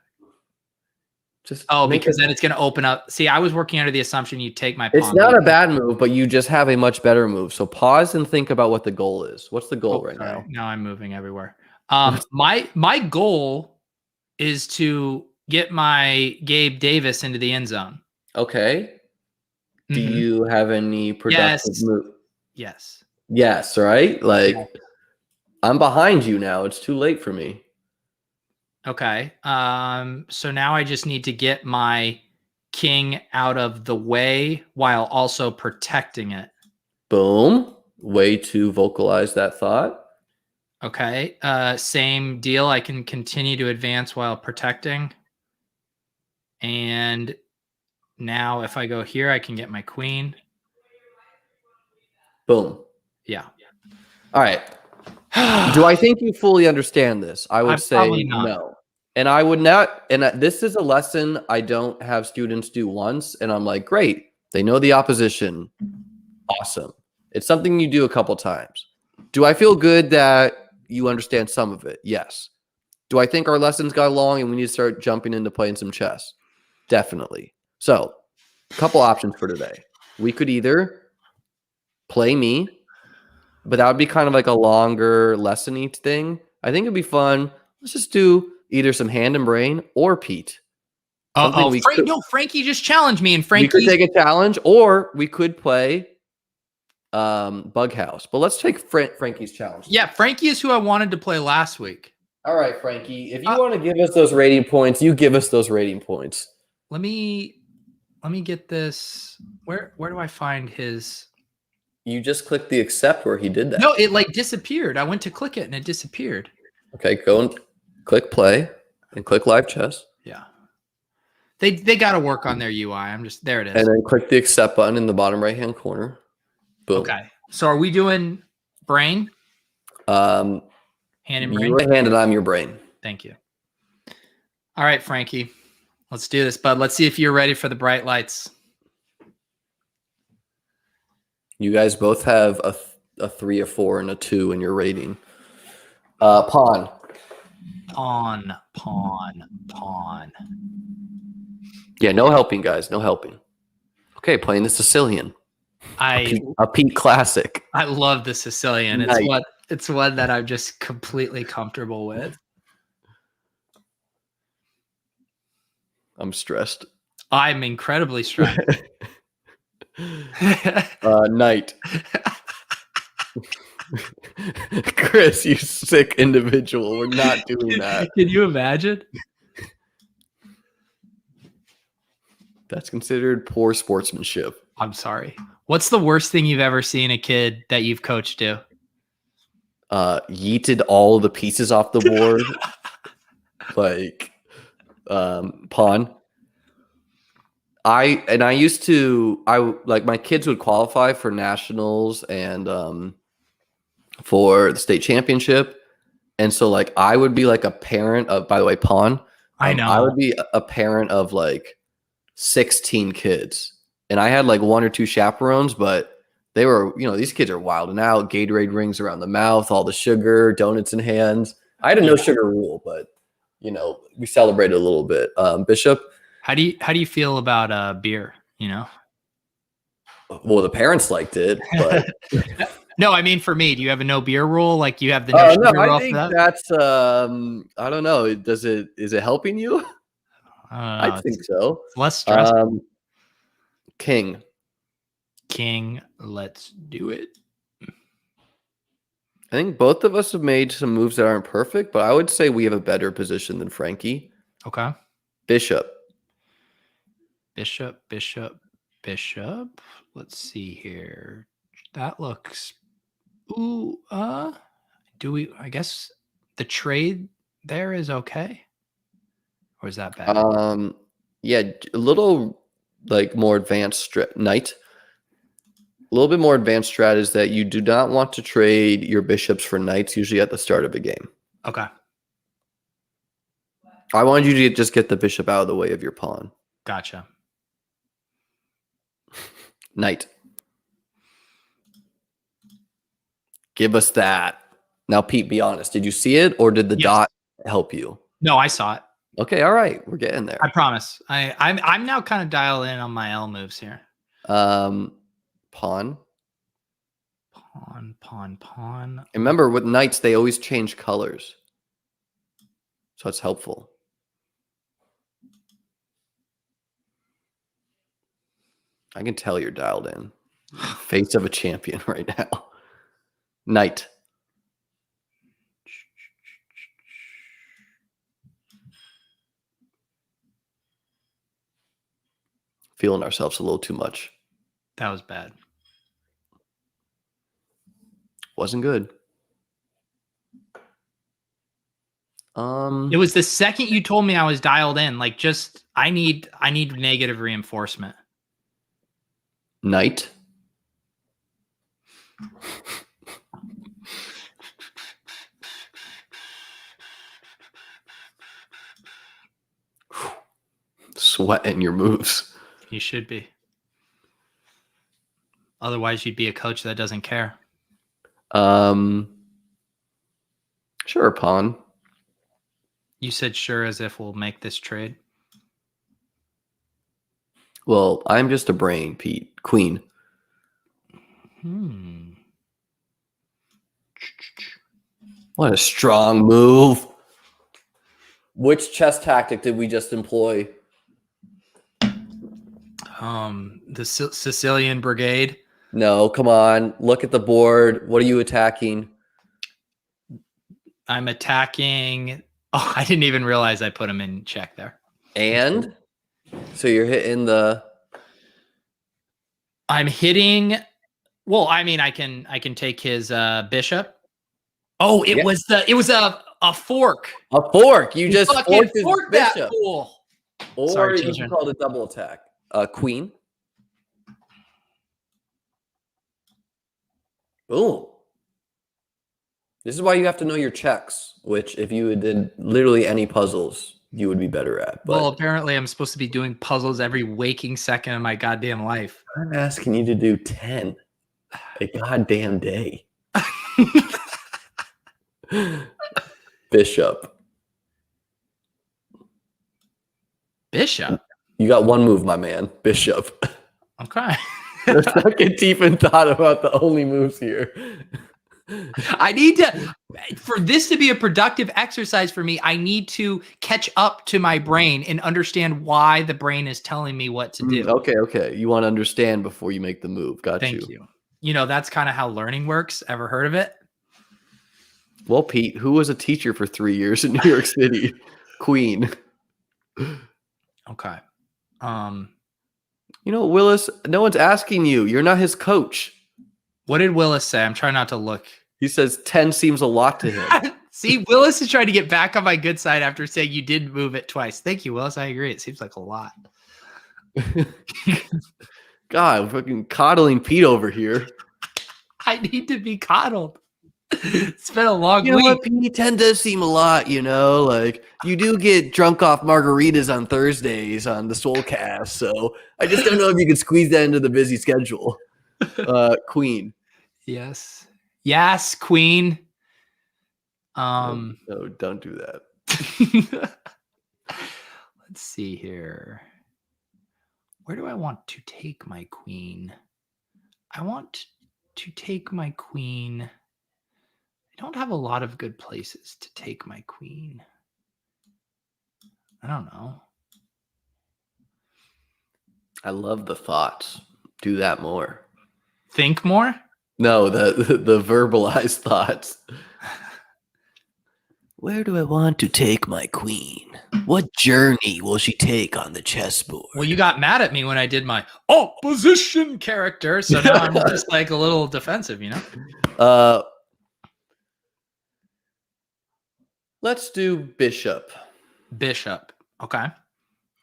Just because then it's going to open up. See, I was working under the assumption you take my pawn. It's not a bad move, but you just have a much better move. So pause and think about what the goal is. What's the goal right now? Now I'm moving everywhere. My goal is to get my Gabe Davis into the end zone. Okay. Do you have any productive move? Yes. Yes, right? Like I'm behind you now. It's too late for me. Okay. So now I just need to get my king out of the way while also protecting it. Boom. way to vocalize that thought. Okay. Same deal. I can continue to advance while protecting. And now if I go here, I can get my queen. Boom. Yeah. All right. Do I think you fully understand this? I would say probably not. no. And I would not. And this is a lesson I don't have students do once. And I'm like, great. They know the opposition. Awesome. It's something you do a couple times. Do I feel good that you understand some of it? Yes. Do I think our lessons got long and we need to start jumping into playing some chess? Definitely. So, a couple options for today. We could either play me, but that would be kind of like a longer lesson each thing. I think it'd be fun. Let's just do either some hand and brain or Pete. Something we could, no, Frankie just challenged me, and we could Frankie. take a challenge, or we could play Bug House. But let's take Frankie's challenge. Yeah, Frankie is who I wanted to play last week. All right, Frankie. If you want to give us those rating points, you give us those rating points. Let me get this. Where do I find his? You just click the accept where he did that. No, it like disappeared. I went to click it and it disappeared. Okay, go and click play and click live chess. Yeah. They got to work on their UI. I'm just there. It is. And then click the accept button in the bottom right hand corner. Boom. Okay. So are we doing brain? Hand and brain. You're hand and I'm your brain. Thank you. All right, Frankie. Let's do this, bud. Let's see if you're ready for the bright lights. You guys both have a 3, a 4, and a 2 in your rating. Pawn. Pawn, pawn, pawn. Yeah, no helping, guys. No helping. Okay, playing the Sicilian. A Pete classic. I love the Sicilian. It's one that I'm just completely comfortable with. I'm stressed. I'm incredibly stressed. Knight. Chris, you sick individual. We're not doing that. Can you imagine? That's considered poor sportsmanship. I'm sorry. What's the worst thing you've ever seen a kid that you've coached do? Yeeted all the pieces off the board. Like pawn. I like my kids would qualify for nationals and for the state championship. And so like I would be like a parent of, by the way, pawn. I know. I would be a parent of like 16 kids. And I had like 1 or 2 chaperones, but they were, these kids are wilding out, Gatorade rings around the mouth, all the sugar, donuts in hands. I had a no sugar rule, but we celebrated a little bit. Bishop. How do you feel about beer? Well, the parents liked it, but no, I mean for me, do you have a no beer rule? Like you have the no sugar rule? I think that's I don't know. Is it helping you? I think so. Less stressful. King, let's do it. I think both of us have made some moves that aren't perfect, but I would say we have a better position than Frankie. Okay. Bishop. Let's see here. That looks. Ooh, I guess the trade there is okay, or is that bad? Yeah, a little like more advanced knight. A little bit more advanced strat is that you do not want to trade your bishops for knights usually at the start of a game. Okay. I wanted you to just get the bishop out of the way of your pawn. Gotcha. Knight. Give us that. Now, Pete, be honest. Did you see it or did the dot help you? No, I saw it. Okay, all right. We're getting there. I promise. I'm now kind of dialed in on my L moves here. Pawn. Pawn. Remember, with knights, they always change colors. So it's helpful. I can tell you're dialed in. Face of a champion right now. Knight. Feeling ourselves a little too much. That was bad. Wasn't good. It was the second you told me I was dialed in. Like, just I need negative reinforcement. Knight. Sweating your moves. You should be. Otherwise, you'd be a coach that doesn't care. Sure, pawn. You said sure as if we'll make this trade. Well, I'm just a brain, Pete. Queen. What a strong move. Which chess tactic did we just employ? The Sicilian Brigade. No, come on. Look at the board. What are you attacking? I'm attacking. Oh, I didn't even realize I put him in check there. And so you're hitting the. I'm hitting. Well, I mean, I can take his bishop. Oh, it was a fork. A fork. You just forked his fork bishop. that fool. Or Sorry, you children. can call it a double attack. Queen. Boom. This is why you have to know your checks, which if you did literally any puzzles, you would be better at. But Well, apparently I'm supposed to be doing puzzles every waking second of my goddamn life. I'm asking you to do 10 a goddamn day. Bishop. Bishop? You got one move, my man. Bishop. Okay. Let's not get deep in thought about the only moves here. I need to, for this to be a productive exercise for me, I need to catch up to my brain and understand why the brain is telling me what to do. Okay. You want to understand before you make the move. Got you. Thank you. You know, that's kind of how learning works. Ever heard of it? Well, Pete, who was a teacher for 3 years in New York City? Queen. Okay. You know, Willis, no one's asking you. You're not his coach. What did Willis say? I'm trying not to look. He says 10 seems a lot to him. See, Willis is trying to get back on my good side after saying you did move it twice. Thank you, Willis. I agree. It seems like a lot. God, fucking coddling Pete over here. I need to be coddled. It's been a long You know week. what, Pete? 10 does seem a lot, you know? Like, you do get drunk off margaritas on Thursdays on the Soulcast, so I just don't know if you could squeeze that into the busy schedule. Queen. Yes. Yes, Queen. No, don't do that. Let's see here. Where do I want to take my queen? I want to take my queen. I don't have a lot of good places to take my queen. I don't know. I love the thoughts. Do that more. Think more? No, the verbalized thoughts. Where do I want to take my queen? What journey will she take on the chessboard? Well, you got mad at me when I did my opposition character, so now I'm just like a little defensive, you know? Let's do bishop. Bishop. Okay.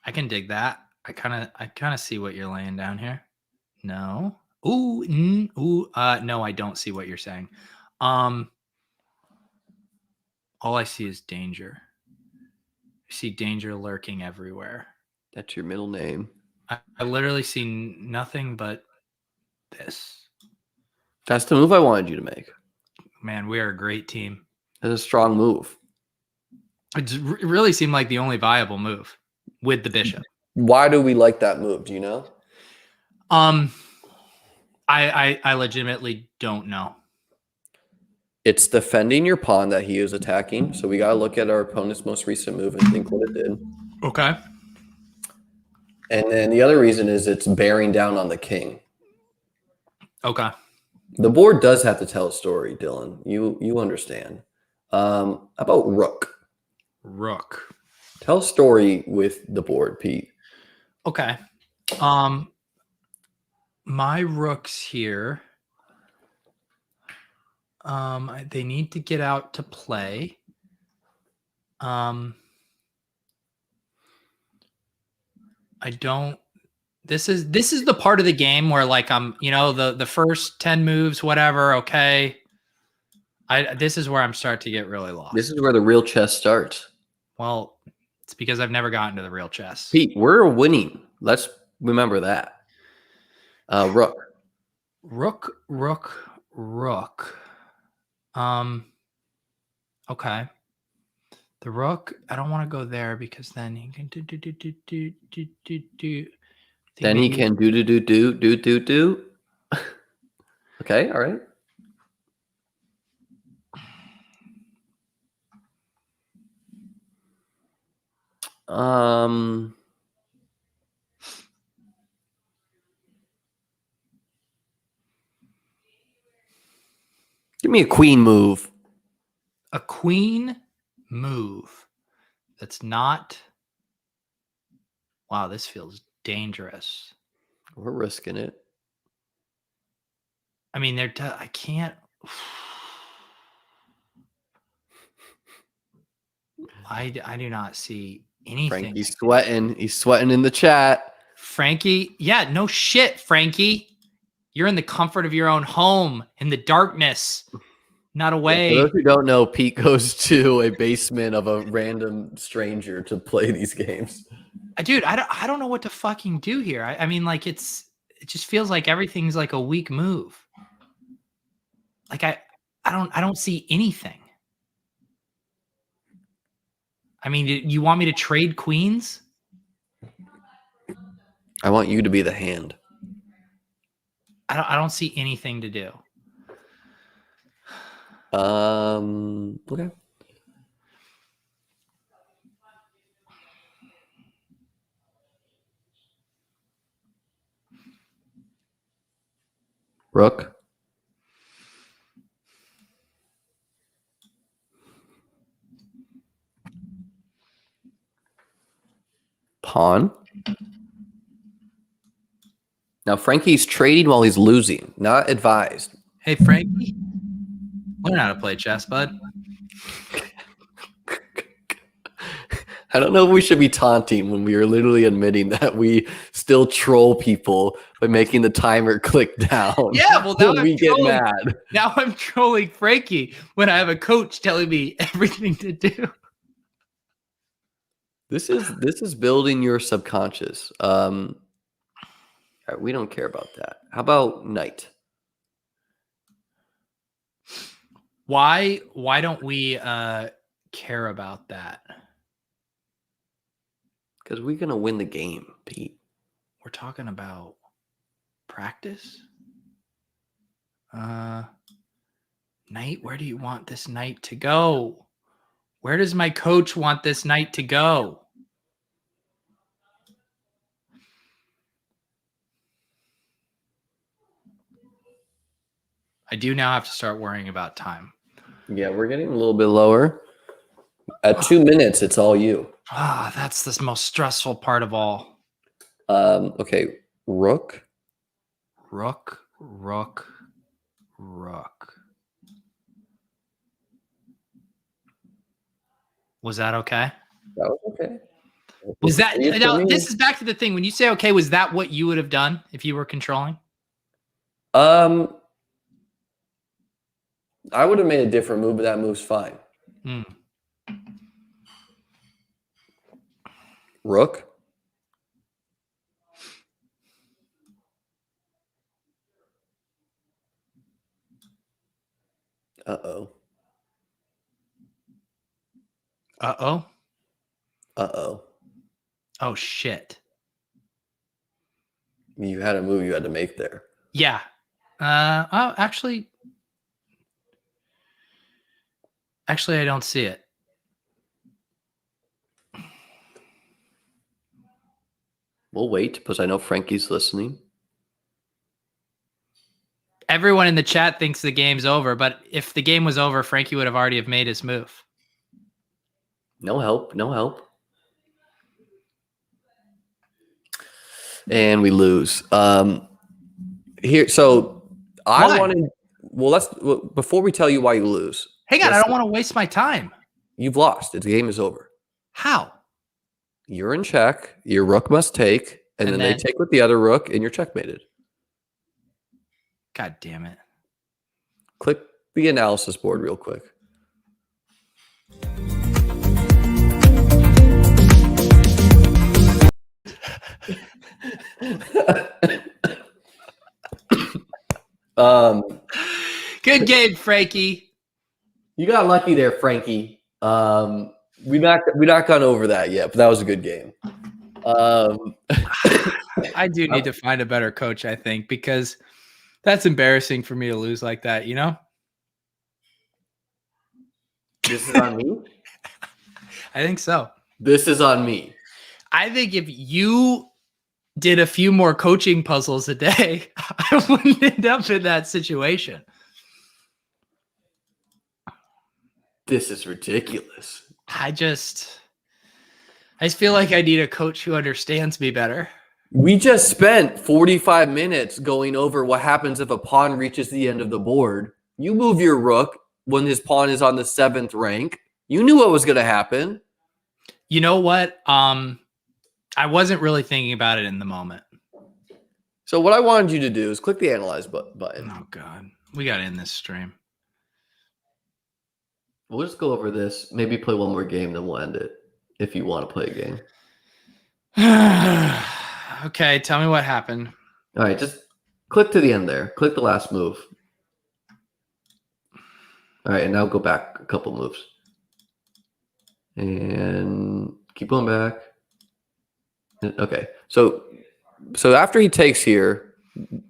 I can dig that. I kind of see what you're laying down here. No. No, I don't see what you're saying. All I see is danger. I see danger lurking everywhere. That's your middle name. I literally see nothing but this. That's the move I wanted you to make. Man, we are a great team. That's a strong move. It really seemed like the only viable move with the bishop. Why do we like that move? Do you know? I legitimately don't know. It's defending your pawn that he is attacking. So we got to look at our opponent's most recent move and think what it did. Okay. And then the other reason is it's bearing down on the king. Okay. The board does have to tell a story, Dylan. You understand. About rook. Rook. Tell a story with the board, Pete. Okay. My rook's here. They need to get out to play. I don't. This is the part of the game where like I'm, the first 10 moves, whatever. Okay. This is where I'm starting to get really lost. This is where the real chess starts. Well, it's because I've never gotten to the real chess. Pete, we're winning. Let's remember that. Rook. Rook. Okay. The rook, I don't want to go there because then he can do. Then he can do. Okay, all right. Give me a queen move. A queen move. That's not. Wow, this feels dangerous. We're risking it. I mean, I can't. I do not see anything. Frankie's sweating. He's sweating in the chat. Frankie, yeah, no shit, Frankie. You're in the comfort of your own home in the darkness, not away. For those who don't know, Pete goes to a basement of a random stranger to play these games. Dude, I don't know what to fucking do here. I mean, like it just feels like everything's like a weak move. Like I don't see anything. I mean, you want me to trade queens? I want you to be the hand. I don't see anything to do. Okay. Rook. Pawn. Now Frankie's trading while he's losing, not advised. Hey, Frankie, learn how to play chess, bud. I don't know if we should be taunting when we are literally admitting that we still troll people by making the timer click down. Yeah, well, now we get mad. Now I'm trolling Frankie when I have a coach telling me everything to do. This is building your subconscious. We don't care about that. How about knight? Why don't we care about that? Because we're gonna win the game, Pete. We're talking about practice. Knight, where do you want this knight to go? Where does my coach want this knight to go? I do now have to start worrying about time. Yeah, we're getting a little bit lower. At 2 minutes, it's all you. That's the most stressful part of all. Okay, rook. Rook. Was that okay? That was okay. Was that now? This is back to the thing. When you say okay, was that what you would have done if you were controlling? I would have made a different move, but that move's fine. Rook. Uh-oh. Uh-oh. Uh-oh. Oh, shit. You had a move you had to make there. Yeah. Actually, I don't see it. We'll wait because I know Frankie's listening. Everyone in the chat thinks the game's over, but if the game was over, Frankie would have already have made his move. No help. No help. And we lose. Here, so I wanted before we tell you why you lose. Hang on, I don't want to waste my time. You've lost. The game is over. How? You're in check. Your rook must take, and then they take with the other rook, and you're checkmated. God damn it. Click the analysis board real quick. Good game, Frankie. You got lucky there, Frankie. We not gone over that yet, but that was a good game. I do need to find a better coach, I think, because that's embarrassing for me to lose like that, you know? This is on me? I think so. This is on me. I think if you did a few more coaching puzzles a day, I wouldn't end up in that situation. This is ridiculous. I just feel like I need a coach who understands me better. We just spent 45 minutes going over what happens if a pawn reaches the end of the board. You move your rook when his pawn is on the 7th rank. You knew what was going to happen. You know what? I wasn't really thinking about it in the moment. So what I wanted you to do is click the analyze button. Oh, God. We got to end this stream. We'll just go over this. Maybe play one more game, then we'll end it. If you want to play a game. Okay, tell me what happened. All right, just click to the end there. Click the last move. All right, and now go back a couple moves. And keep going back. Okay, so after he takes here,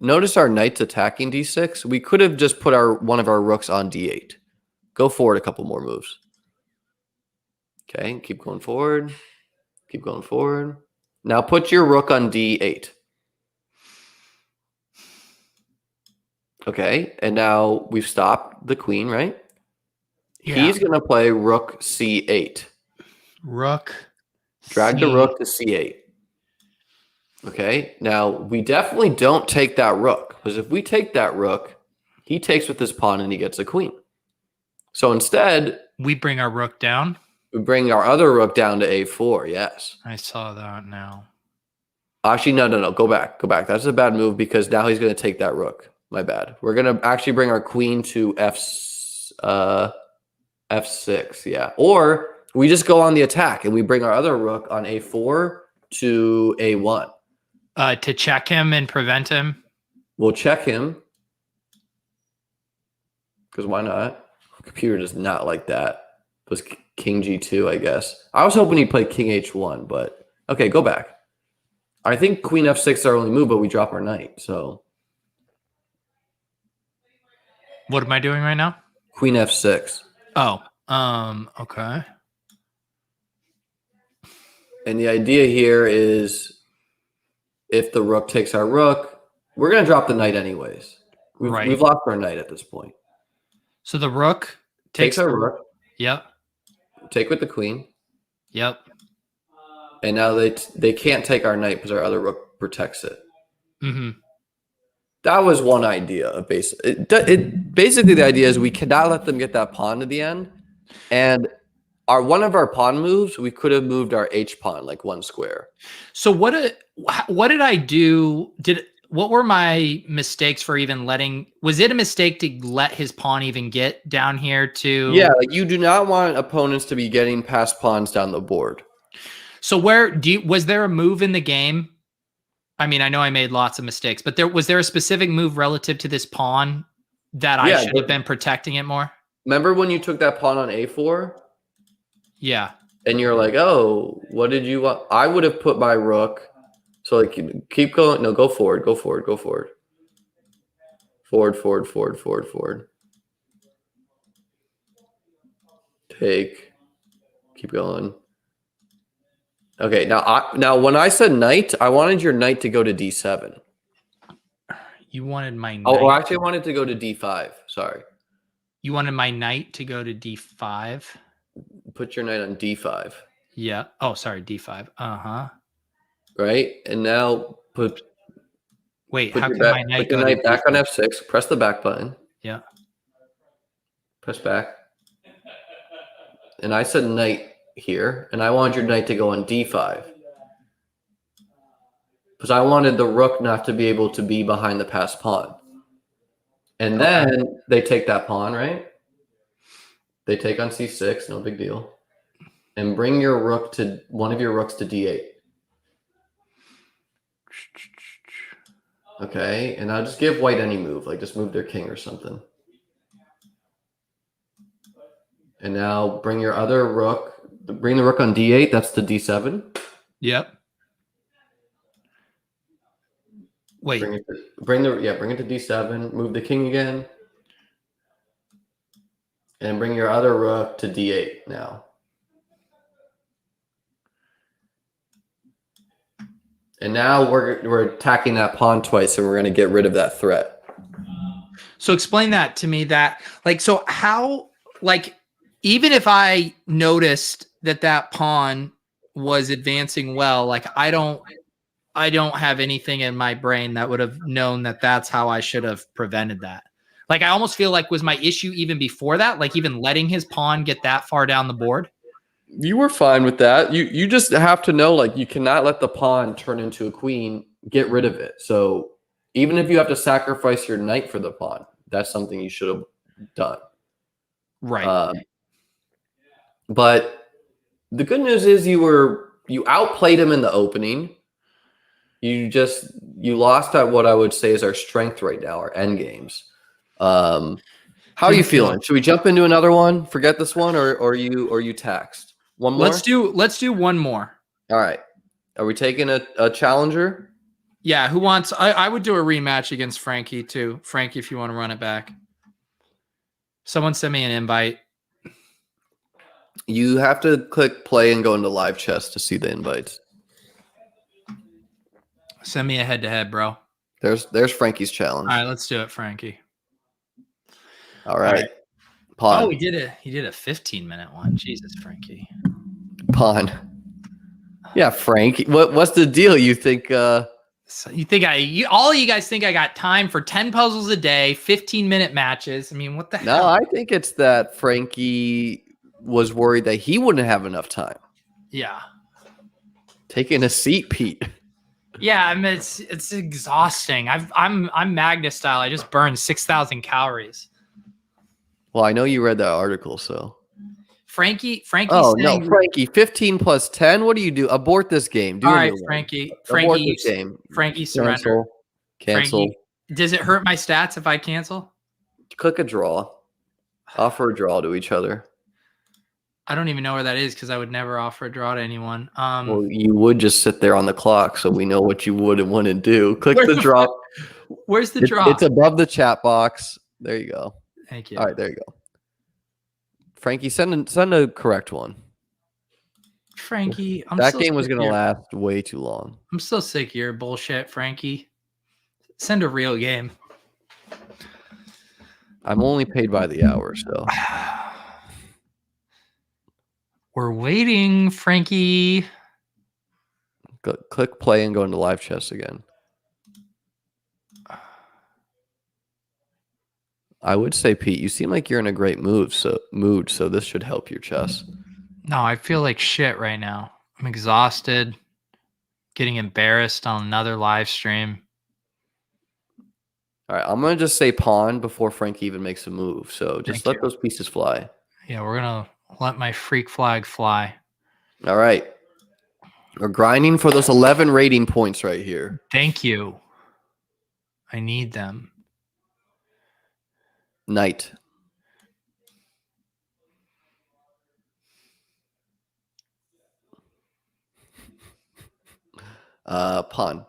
notice our knight's attacking d6. We could have just put one of our rooks on d8. Go forward a couple more moves. Okay, keep going forward. Keep going forward. Now put your rook on d8. Okay, and now we've stopped the queen, right? Yeah. He's going to play rook c8. Rook. Drag the rook to c8. Okay, now we definitely don't take that rook, because if we take that rook, he takes with his pawn and he gets a queen. So instead, we bring our rook down. We bring our other rook down to a4. Yes, I saw that now. Actually, no. Go back. That's a bad move because now he's going to take that rook. My bad. We're going to actually bring our queen to f6. Yeah, or we just go on the attack and we bring our other rook on a4 to a1. To check him and prevent him. We'll check him because why not? Computer does not like that. It was king g2, I guess. I was hoping he'd play king h1, but okay, go back. I think queen f6 is our only move, but we drop our knight. So what am I doing right now? Queen f6. Oh, okay. And the idea here is if the rook takes our rook, we're going to drop the knight anyways. We've lost our knight at this point. So the rook takes our rook. Yep. Take with the queen. Yep. And now they can't take our knight because our other rook protects it. Mm-hmm. That was one idea of basically the idea is we cannot let them get that pawn to the end. And one of our pawn moves, we could have moved our H pawn like one square. So what did I do? What were my mistakes for even letting? Was it a mistake to let his pawn even get down here to? Yeah, like you do not want opponents to be getting past pawns down the board. So was there a move in the game? I mean, I know I made lots of mistakes, but was there a specific move relative to this pawn that I should have been protecting it more? Remember when you took that pawn on a4? Yeah. And you're like, oh, what did you want? I would have put my rook. So like keep going. No, go forward. Go forward. Go forward. Forward. Take. Keep going. Okay, now when I said knight, I wanted your knight to go to d7. You wanted my knight. Oh, actually, I wanted to go to d5. Sorry. You wanted my knight to go to d5. Put your knight on d5. Yeah. Oh, sorry, d5. Uh-huh. Right, and now put. Wait, put how your can my knight put your go knight to back d5? on f6. Press the back button. Yeah. Push back. And I said knight here, and I wanted your knight to go on d5. Because I wanted the rook not to be able to be behind the passed pawn. And then they take that pawn, right? They take on c6, no big deal. And bring your rook to one of your rooks to d8. Okay, and I'll just give white any move, like just move their king or something. And now bring your other rook, bring the rook on d8, that's the d7. Yep. Wait. Bring it to d7, move the king again. And bring your other rook to d8 now. And now we're attacking that pawn twice, and we're going to get rid of that threat. So explain that to me. That like, so how, like, even if I noticed that pawn was advancing well, like I don't have anything in my brain that would have known that that's how I should have prevented that. Like, I almost feel like was my issue even before that, like even letting his pawn get that far down the board. You were fine with that. You just have to know, like, you cannot let the pawn turn into a queen. Get rid of it. So even if you have to sacrifice your knight for the pawn, that's something you should have done. Right. But the good news is you outplayed him in the opening. You lost at what I would say is our strength right now, our end games. How are you feeling? Should we jump into another one? Forget this one, or are you taxed? One more? Let's do one more. All right. Are we taking a challenger? Yeah, who wants I would do a rematch against Frankie too. Frankie, if you want to run it back. Someone send me an invite. You have to click play and go into live chess to see the invites. Send me a head-to-head, bro. There's Frankie's challenge. All right, let's do it, Frankie. All right. Pawn. Oh, he did a 15-minute one. Jesus, Frankie. Pawn. Yeah, Frank. What's the deal? You think So you think all of you guys think I got time for 10 puzzles a day, 15-minute matches? I mean, what the hell? No, I think it's that Frankie was worried that he wouldn't have enough time. Yeah. Taking a seat, Pete. Yeah, I mean it's exhausting. I'm Magna style. I just burned 6,000 calories. Well, I know you read that article, so. Frankie. Oh no, Frankie! 15 plus 10. What do you do? Abort this game. All right, Frankie. Abort this game. Frankie, surrender. Cancel. Frankie, does it hurt my stats if I cancel? Click a draw. Offer a draw to each other. I don't even know where that is because I would never offer a draw to anyone. Well, you would just sit there on the clock, so we know what you would and wouldn't do. Click the draw. Where's the draw? It's above the chat box. There you go. Thank you. All right, there you go. Frankie, send a correct one. Frankie, that game was going to last way too long. I'm so sick of your bullshit, Frankie. Send a real game. I'm only paid by the hour, so. We're waiting, Frankie. Click play and go into live chess again. I would say, Pete, you seem like you're in a great mood, so this should help your chess. No, I feel like shit right now. I'm exhausted, getting embarrassed on another live stream. All right, I'm going to just say pawn before Frankie even makes a move, so just let those pieces fly. Yeah, we're going to let my freak flag fly. All right. We're grinding for those 11 rating points right here. Thank you. I need them. Knight. Pawn.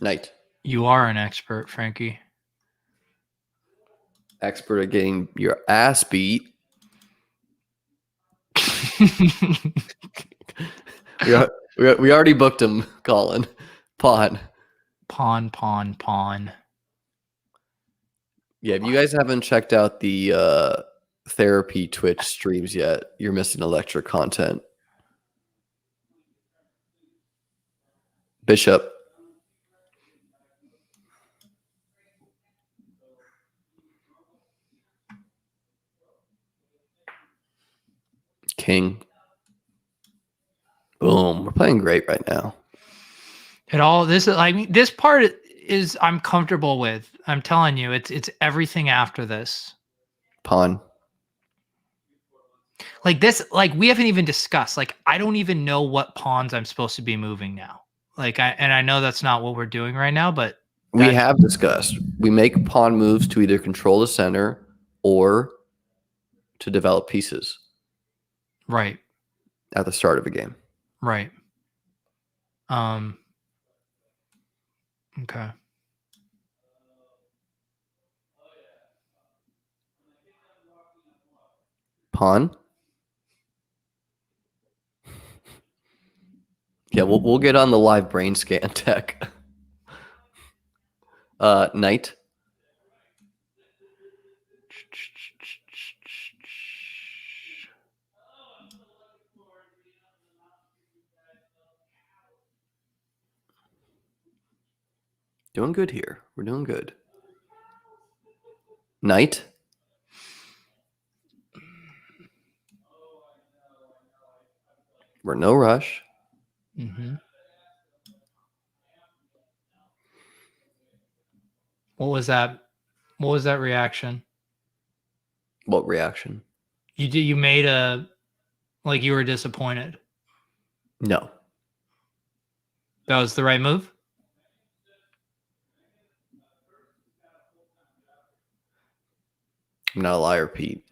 Knight. You are an expert, Frankie. Expert at getting your ass beat. we already booked him, Colin. Pawn. Pawn. Yeah, if you guys haven't checked out the therapy Twitch streams yet. You're missing electric content. Bishop. King. Boom. We're playing great right now. This part is I'm comfortable with. I'm telling you, it's everything after this. Pawn. Like this, like we haven't even discussed. Like I don't even know what pawns I'm supposed to be moving now. I know that's not what we're doing right now, but We have discussed. We make pawn moves to either control the center or to develop pieces. Right. At the start of a game. Right. Okay. Pawn. Yeah, we'll get on the live brain scan tech. Knight. Doing good here. We're doing good. Knight. We're no rush. Mm-hmm. What was that? What was that reaction? What reaction? You made like you were disappointed. No. That was the right move? I'm not a liar, Pete.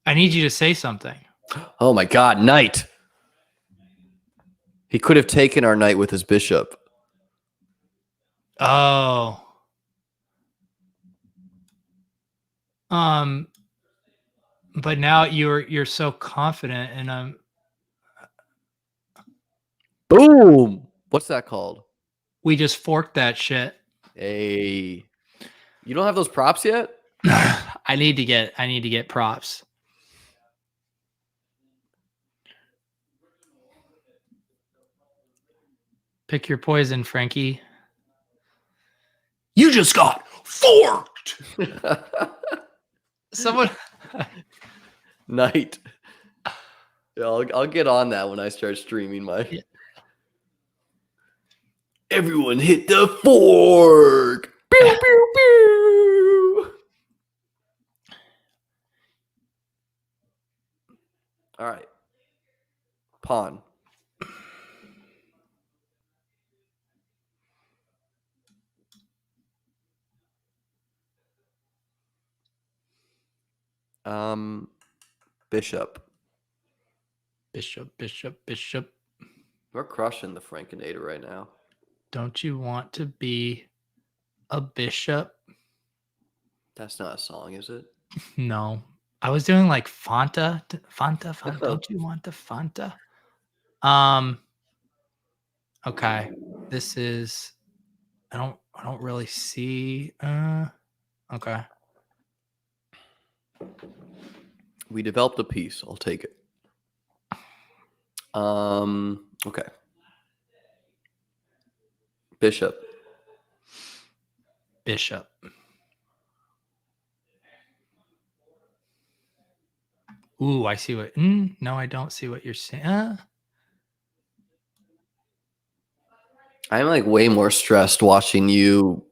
I need you to say something. Oh my God, knight. He could have taken our knight with his bishop. Oh. But now you're so confident, and Boom. What's that called? we just forked that shit. Hey. You don't have those props yet? I need to get props. Pick your poison, Frankie. You just got forked. Someone Knight. Yeah, I'll get on that when I start streaming my. Yeah. Everyone hit the fork. Pew, pew, pew. All right. Pawn. Bishop. Bishop. We're crushing the Frankenator right now. Don't you want to be a bishop? That's not a song, is it? No. I was doing like Fanta. Don't you want the Fanta? Okay. This is I don't really see okay. We developed a piece. I'll take it. Okay. Bishop. Ooh, I see what no, I don't see what you're saying. I'm like way more stressed watching you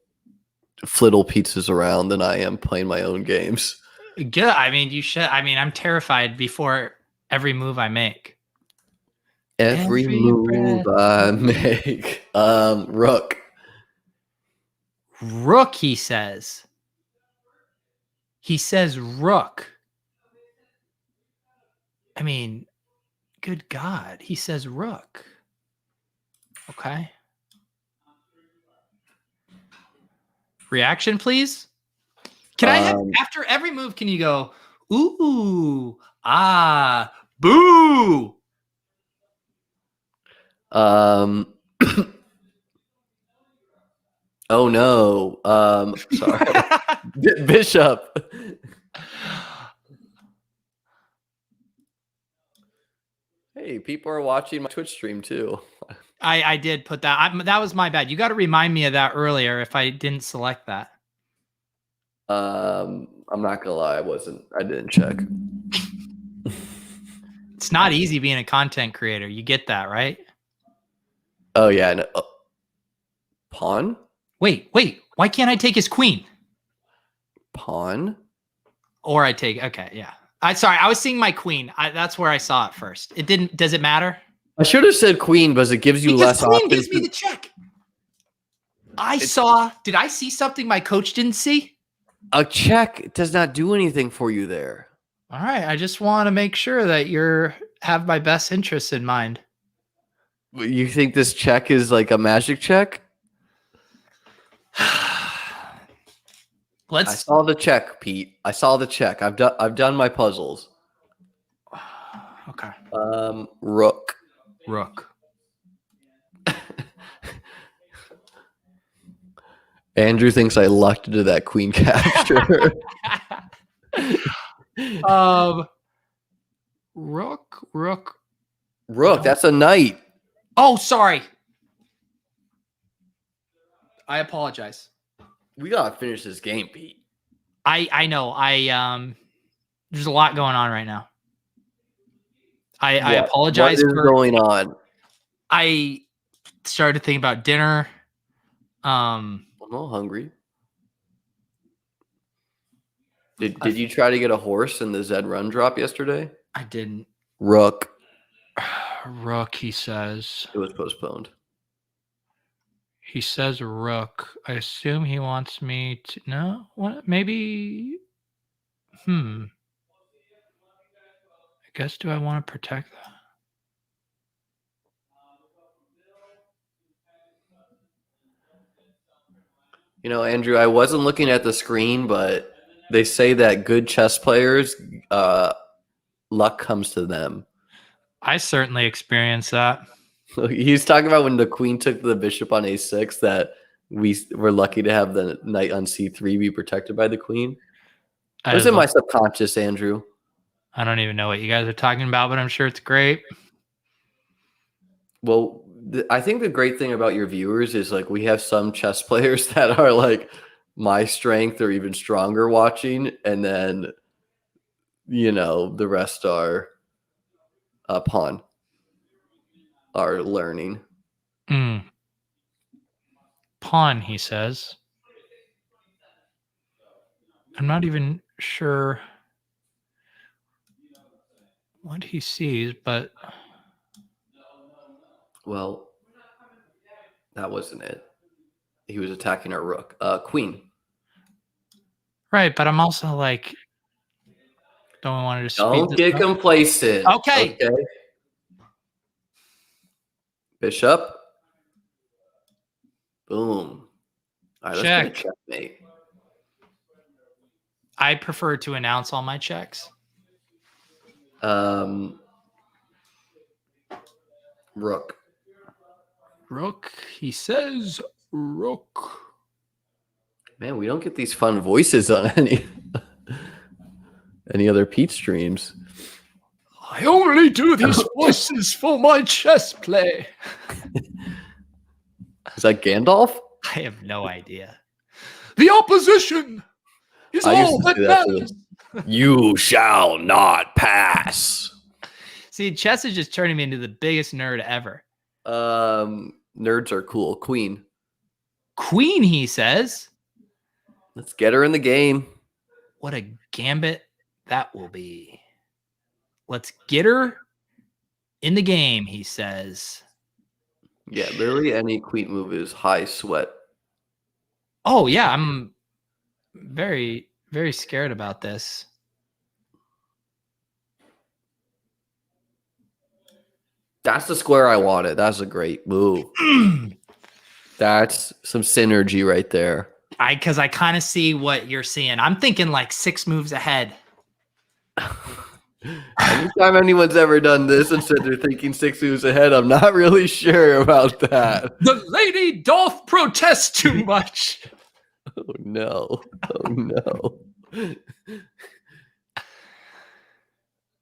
flittle pizzas around than I am playing my own games. Good. I mean, you should. I mean, I'm terrified before every move I make. Every move I make. Rook. Rook, he says. He says rook. I mean, good God. He says rook. Okay. Reaction, please. Can I have, after every move, can you go, ooh, ah, boo? Oh no. Sorry. Bishop. Hey, people are watching my Twitch stream too. I did put that. That was my bad. You got to remind me of that earlier if I didn't select that. I'm not gonna lie, I didn't check. It's not easy being a content creator. You get that, right? Oh yeah, no. Pawn? Wait. Why can't I take his queen? Pawn? Or I take, okay, yeah. Sorry, I was seeing my queen. That's where I saw it first. It didn't, does it matter? I should have said queen because it gives you less queen options. gives me the check. Did I see something my coach didn't see? A check does not do anything for you there. All right, I just want to make sure that have my best interests in mind. You think this check is like a magic check? I saw the check, Pete. I saw the check. I've done my puzzles. Okay. Rook. Andrew thinks I lucked into that queen capture. Rook. That's a knight. Oh, sorry. I apologize. We gotta finish this game, Pete. I know. There's a lot going on right now. I apologize. What is going on? I started thinking about dinner. I'm not hungry. Did you try to get a horse in the Zed run drop yesterday? I didn't. Rook, he says. It was postponed. He says rook. I assume he wants me to. No? What? Maybe. I guess, do I want to protect that? You know, Andrew, I wasn't looking at the screen, but they say that good chess players, luck comes to them. I certainly experienced that. He's talking about when the queen took the bishop on a6 that we were lucky to have the knight on c3 be protected by the queen. It was in my subconscious, Andrew. I don't even know what you guys are talking about, but I'm sure it's great. Well, I think the great thing about your viewers is like we have some chess players that are like my strength or even stronger watching, and then the rest are pawn are learning. Pawn, he says. I'm not even sure what he sees, but well, that wasn't it. He was attacking our rook. Queen. Right, but I'm also like, don't want to just don't get complacent. Okay. Bishop. Boom. All right, let's get a checkmate. I prefer to announce all my checks. Rook. He says rook. Man, we don't get these fun voices on any other Pete streams. I only do these voices for my chess play. Is that Gandalf? I have no idea. The opposition is all that matters. You shall not pass. See, chess is just turning me into the biggest nerd ever. Nerds are cool. Queen, he says. Let's get her in the game. What a gambit that will be. Let's get her in the game, he says. Yeah, literally any queen move is high sweat. Oh, yeah. I'm very, very scared about this. That's the square I wanted. That's a great move. That's some synergy right there. Because I kind of see what you're seeing. I'm thinking like 6 moves ahead. Anytime anyone's ever done this and said they're thinking 6 moves ahead, I'm not really sure about that. The lady doth protest too much. Oh no.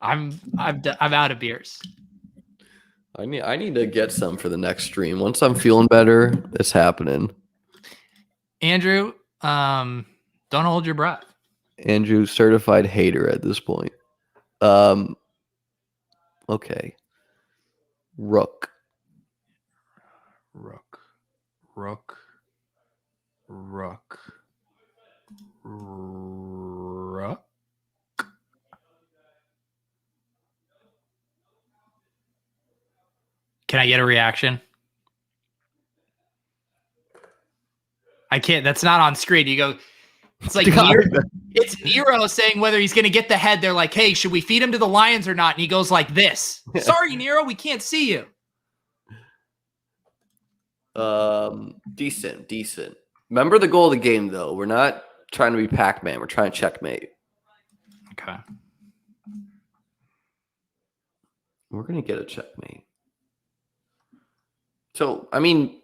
I'm out of beers. I need to get some for the next stream. Once I'm feeling better, it's happening. Andrew, don't hold your breath. Andrew, certified hater at this point. Okay. Rook. Rook. Rook. Rook. Rook. Can I get a reaction? I can't. That's not on screen. You go. It's like it's Nero saying whether he's going to get the head. They're like, "Hey, should we feed him to the lions or not?" And he goes like this. Sorry, Nero, we can't see you. Decent. Remember the goal of the game, though. We're not trying to be Pac-Man. We're trying to checkmate. Okay. We're gonna get a checkmate. So, I mean,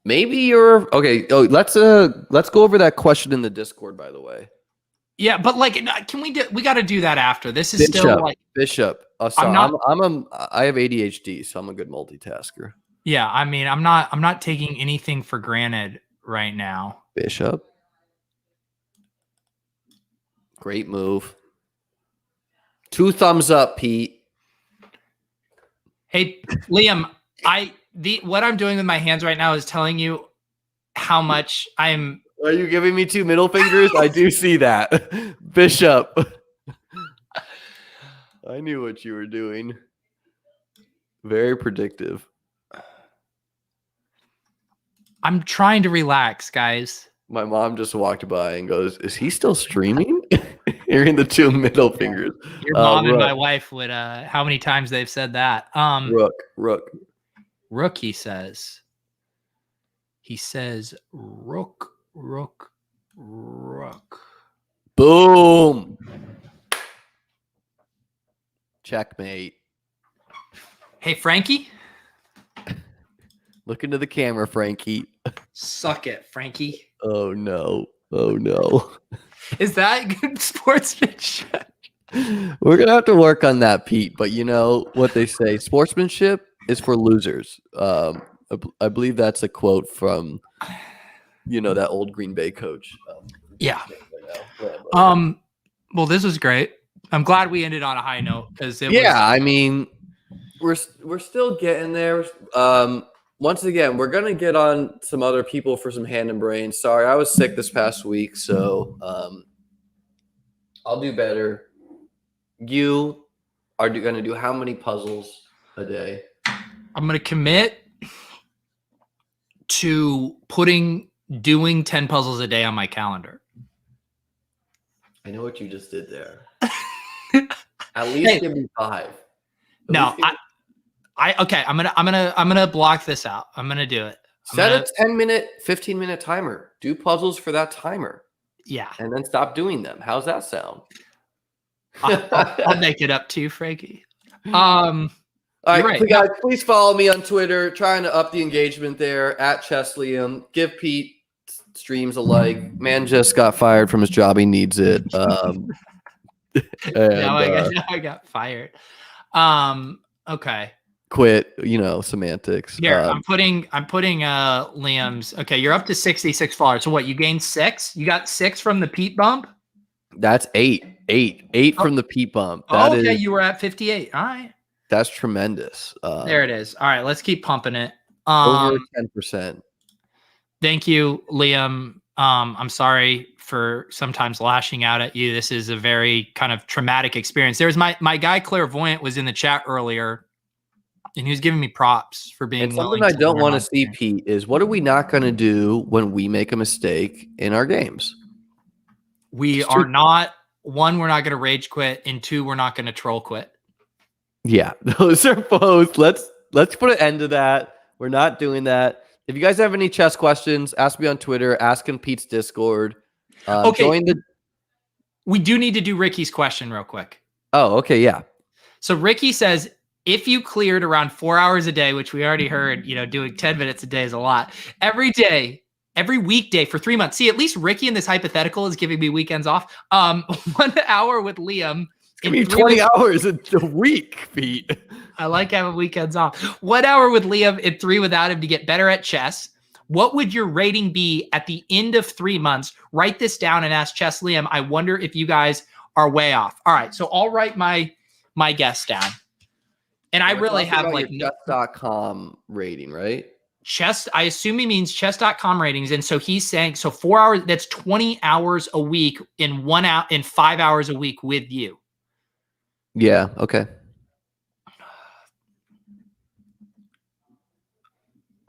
maybe you're okay. Oh, let's go over that question in the Discord, by the way. Yeah, but like, can we do? We got to do that after. This is still like Bishop. Sorry, I have ADHD, so I'm a good multitasker. Yeah, I mean, I'm not taking anything for granted right now. Bishop. Great move. 2 thumbs up, Pete. Hey, Liam, what I'm doing with my hands right now is telling you how much I'm. Are you giving me 2 middle fingers? I do see that. Bishop. I knew what you were doing. Very predictive. I'm trying to relax, guys. My mom just walked by and goes, "Is he still streaming?" Hearing the 2 middle fingers. Your mom and my wife would. How many times they've said that? Rook. He says. He says rook. Boom. Checkmate. Hey, Frankie. Look into the camera, Frankie. Suck it, Frankie. Oh no. Is that good sportsmanship? We're gonna have to work on that, Pete. But you know what they say: sportsmanship is for losers. I believe that's a quote from, that old Green Bay coach. Yeah. Well, this was great. I'm glad we ended on a high note because I mean, we're still getting there. Once again, we're gonna get on some other people for some hand and brain. Sorry, I was sick this past week, so I'll do better. You are gonna do how many puzzles a day? I'm gonna commit to doing 10 puzzles a day on my calendar. I know what you just did there. At least give me 5. No, okay. I'm gonna block this out. I'm gonna do it. Set a 10-minute, 15-minute timer. Do puzzles for that timer. Yeah, and then stop doing them. How's that sound? I'll make it up to you, Frankie. All right, guys, please follow me on Twitter. Trying to up the engagement there at Cheslium. Give Pete streams a like. Man just got fired from his job. He needs it. I got fired. Okay. Quit. Semantics. Here, I'm putting Liam's. Okay, you're up to 66 followers. So what? You gained 6. You got 6 from the Pete bump. That's 8 from the Pete bump. Okay, you were at 58. All right. That's tremendous. There it is. All right, let's keep pumping it. Over 10%. Thank you, Liam. I'm sorry for sometimes lashing out at you. This is a very kind of traumatic experience. There's my guy Clairvoyant was in the chat earlier, and he was giving me props for being. And something I don't want to see, Pete, is what are we not going to do when we make a mistake in our games? We are not. 1, we're not going to rage quit, and 2, we're not going to troll quit. Yeah, those are both. Let's put an end to that. We're not doing that. If you guys have any chess questions, ask me on Twitter. Ask in Pete's Discord. Okay. We do need to do Ricky's question real quick. Oh, okay, yeah. So Ricky says, if you cleared around 4 hours a day, which we already heard, doing 10 minutes a day is a lot. Every day, every weekday for 3 months. See, at least Ricky in this hypothetical is giving me weekends off. 1 hour with Liam. It's going to be 20 hours a week, Pete. I like having weekends off. 1 hour with Liam and 3 without him to get better at chess. What would your rating be at the end of 3 months? Write this down and ask Chess Liam. I wonder if you guys are way off. All right, so I'll write my guess down. And I really have like chess.com rating, right? Chess, I assume he means chess.com ratings. And so he's saying, so 4 hours, that's 20 hours a week in 1 hour, in 5 hours a week with you. Yeah, okay.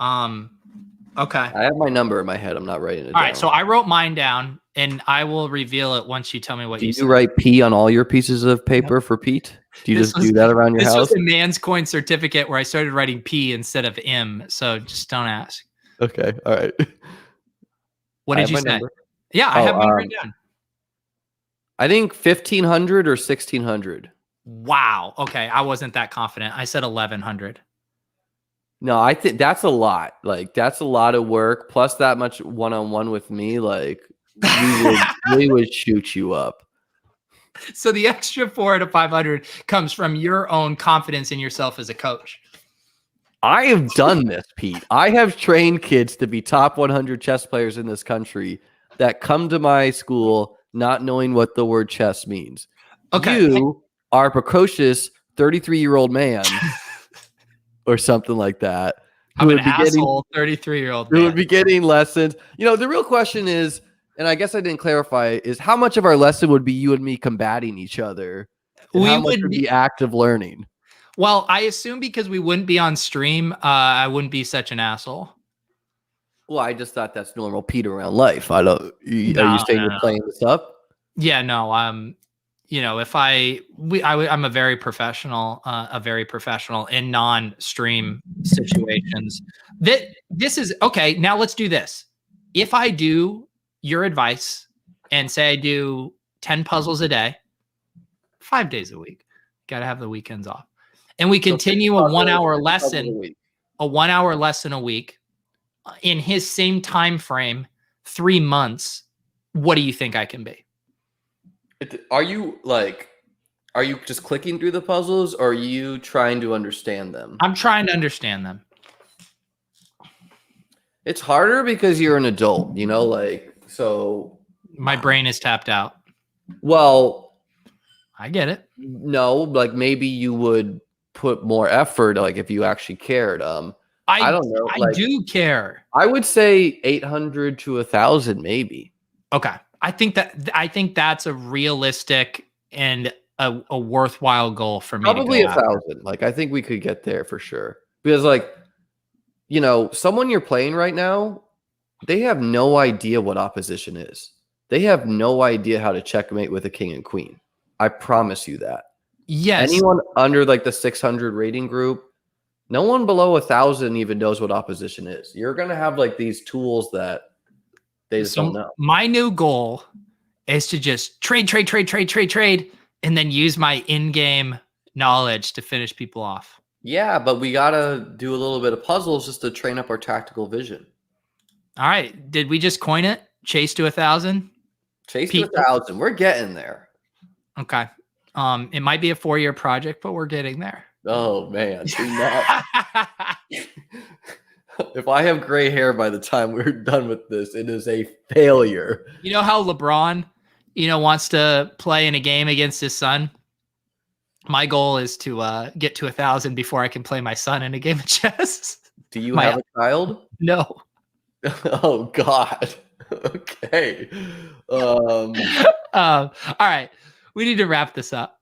Okay. I have my number in my head. I'm not writing it down. All right, so I wrote mine down, and I will reveal it once you tell me what you said. Do you write P on all your pieces of paper for Pete? Do you do that around your house? This was a man's coin certificate where I started writing P instead of M, so just don't ask. Okay, all right. What did you say? Number. Yeah, I have mine written down. I think 1,500 or 1,600. Wow. Okay, I wasn't that confident. I said 1,100. No, I think that's a lot. Like, that's a lot of work. Plus that much one-on-one with me. Like, we would shoot you up. So the extra 400 to 500 comes from your own confidence in yourself as a coach. I have done this, Pete. I have trained kids to be top 100 chess players in this country that come to my school not knowing what the word chess means. Okay. You are a precocious 33-year-old man or something like that. I'm an asshole 33-year-old man. Who would be getting lessons. You know, the real question is, and I guess I didn't clarify, is how much of our lesson would be you and me combating each other? And how much would be active learning? Well, I assume because we wouldn't be on stream, I wouldn't be such an asshole. Well, I just thought that's normal Pete around life. I don't. Are you saying you're playing this up? Yeah, no. You know, if I'm a very professional in non-stream situations. This is okay. Now let's do this. If I do your advice and say I do 10 puzzles a day, 5 days a week, got to have the weekends off, and we continue a 1 hour lesson, a week in his same time frame, 3 months. What do you think I can be? Are you just clicking through the puzzles, or are you trying to understand them? I'm trying to understand them. It's harder because you're an adult, you know, like, so my brain is tapped out. Well, I get it. No, like maybe you would put more effort, like if you actually cared. I don't know. I do care. I would say 800 to 1,000, maybe. Okay. I think that's a realistic and a worthwhile goal for me. Probably 1,000. Like, I think we could get there for sure. Because, like, you know, someone you're playing right now, they have no idea what opposition is. They have no idea how to checkmate with a king and queen. I promise you that. Yes. Anyone under like the 600 rating group, no one below 1,000 even knows what opposition is. You're going to have like these tools that they just don't know. My new goal is to just trade, and then use my in-game knowledge to finish people off. Yeah, but we got to do a little bit of puzzles just to train up our tactical vision. All right. Did we just coin it? Chase to 1,000? Chase to 1,000. We're getting there. Okay. It might be a 4-year project, but we're getting there. Oh, man. If I have gray hair by the time we're done with this, it is a failure. You know how LeBron, wants to play in a game against his son? My goal is to get to 1,000 before I can play my son in a game of chess. Do you have a child? No. Oh, God. Okay. All right. We need to wrap this up.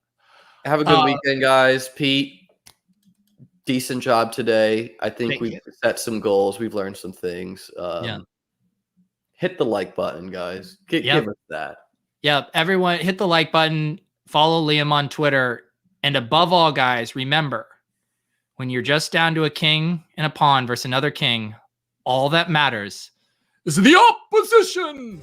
Have a good weekend, guys. Pete, decent job today. I think we've set some goals. We've learned some things. Hit the like button, guys. Give us that. Yep. Everyone hit the like button. Follow Liam on Twitter. And above all, guys, remember, when you're just down to a king and a pawn versus another king, all that matters is the opposition.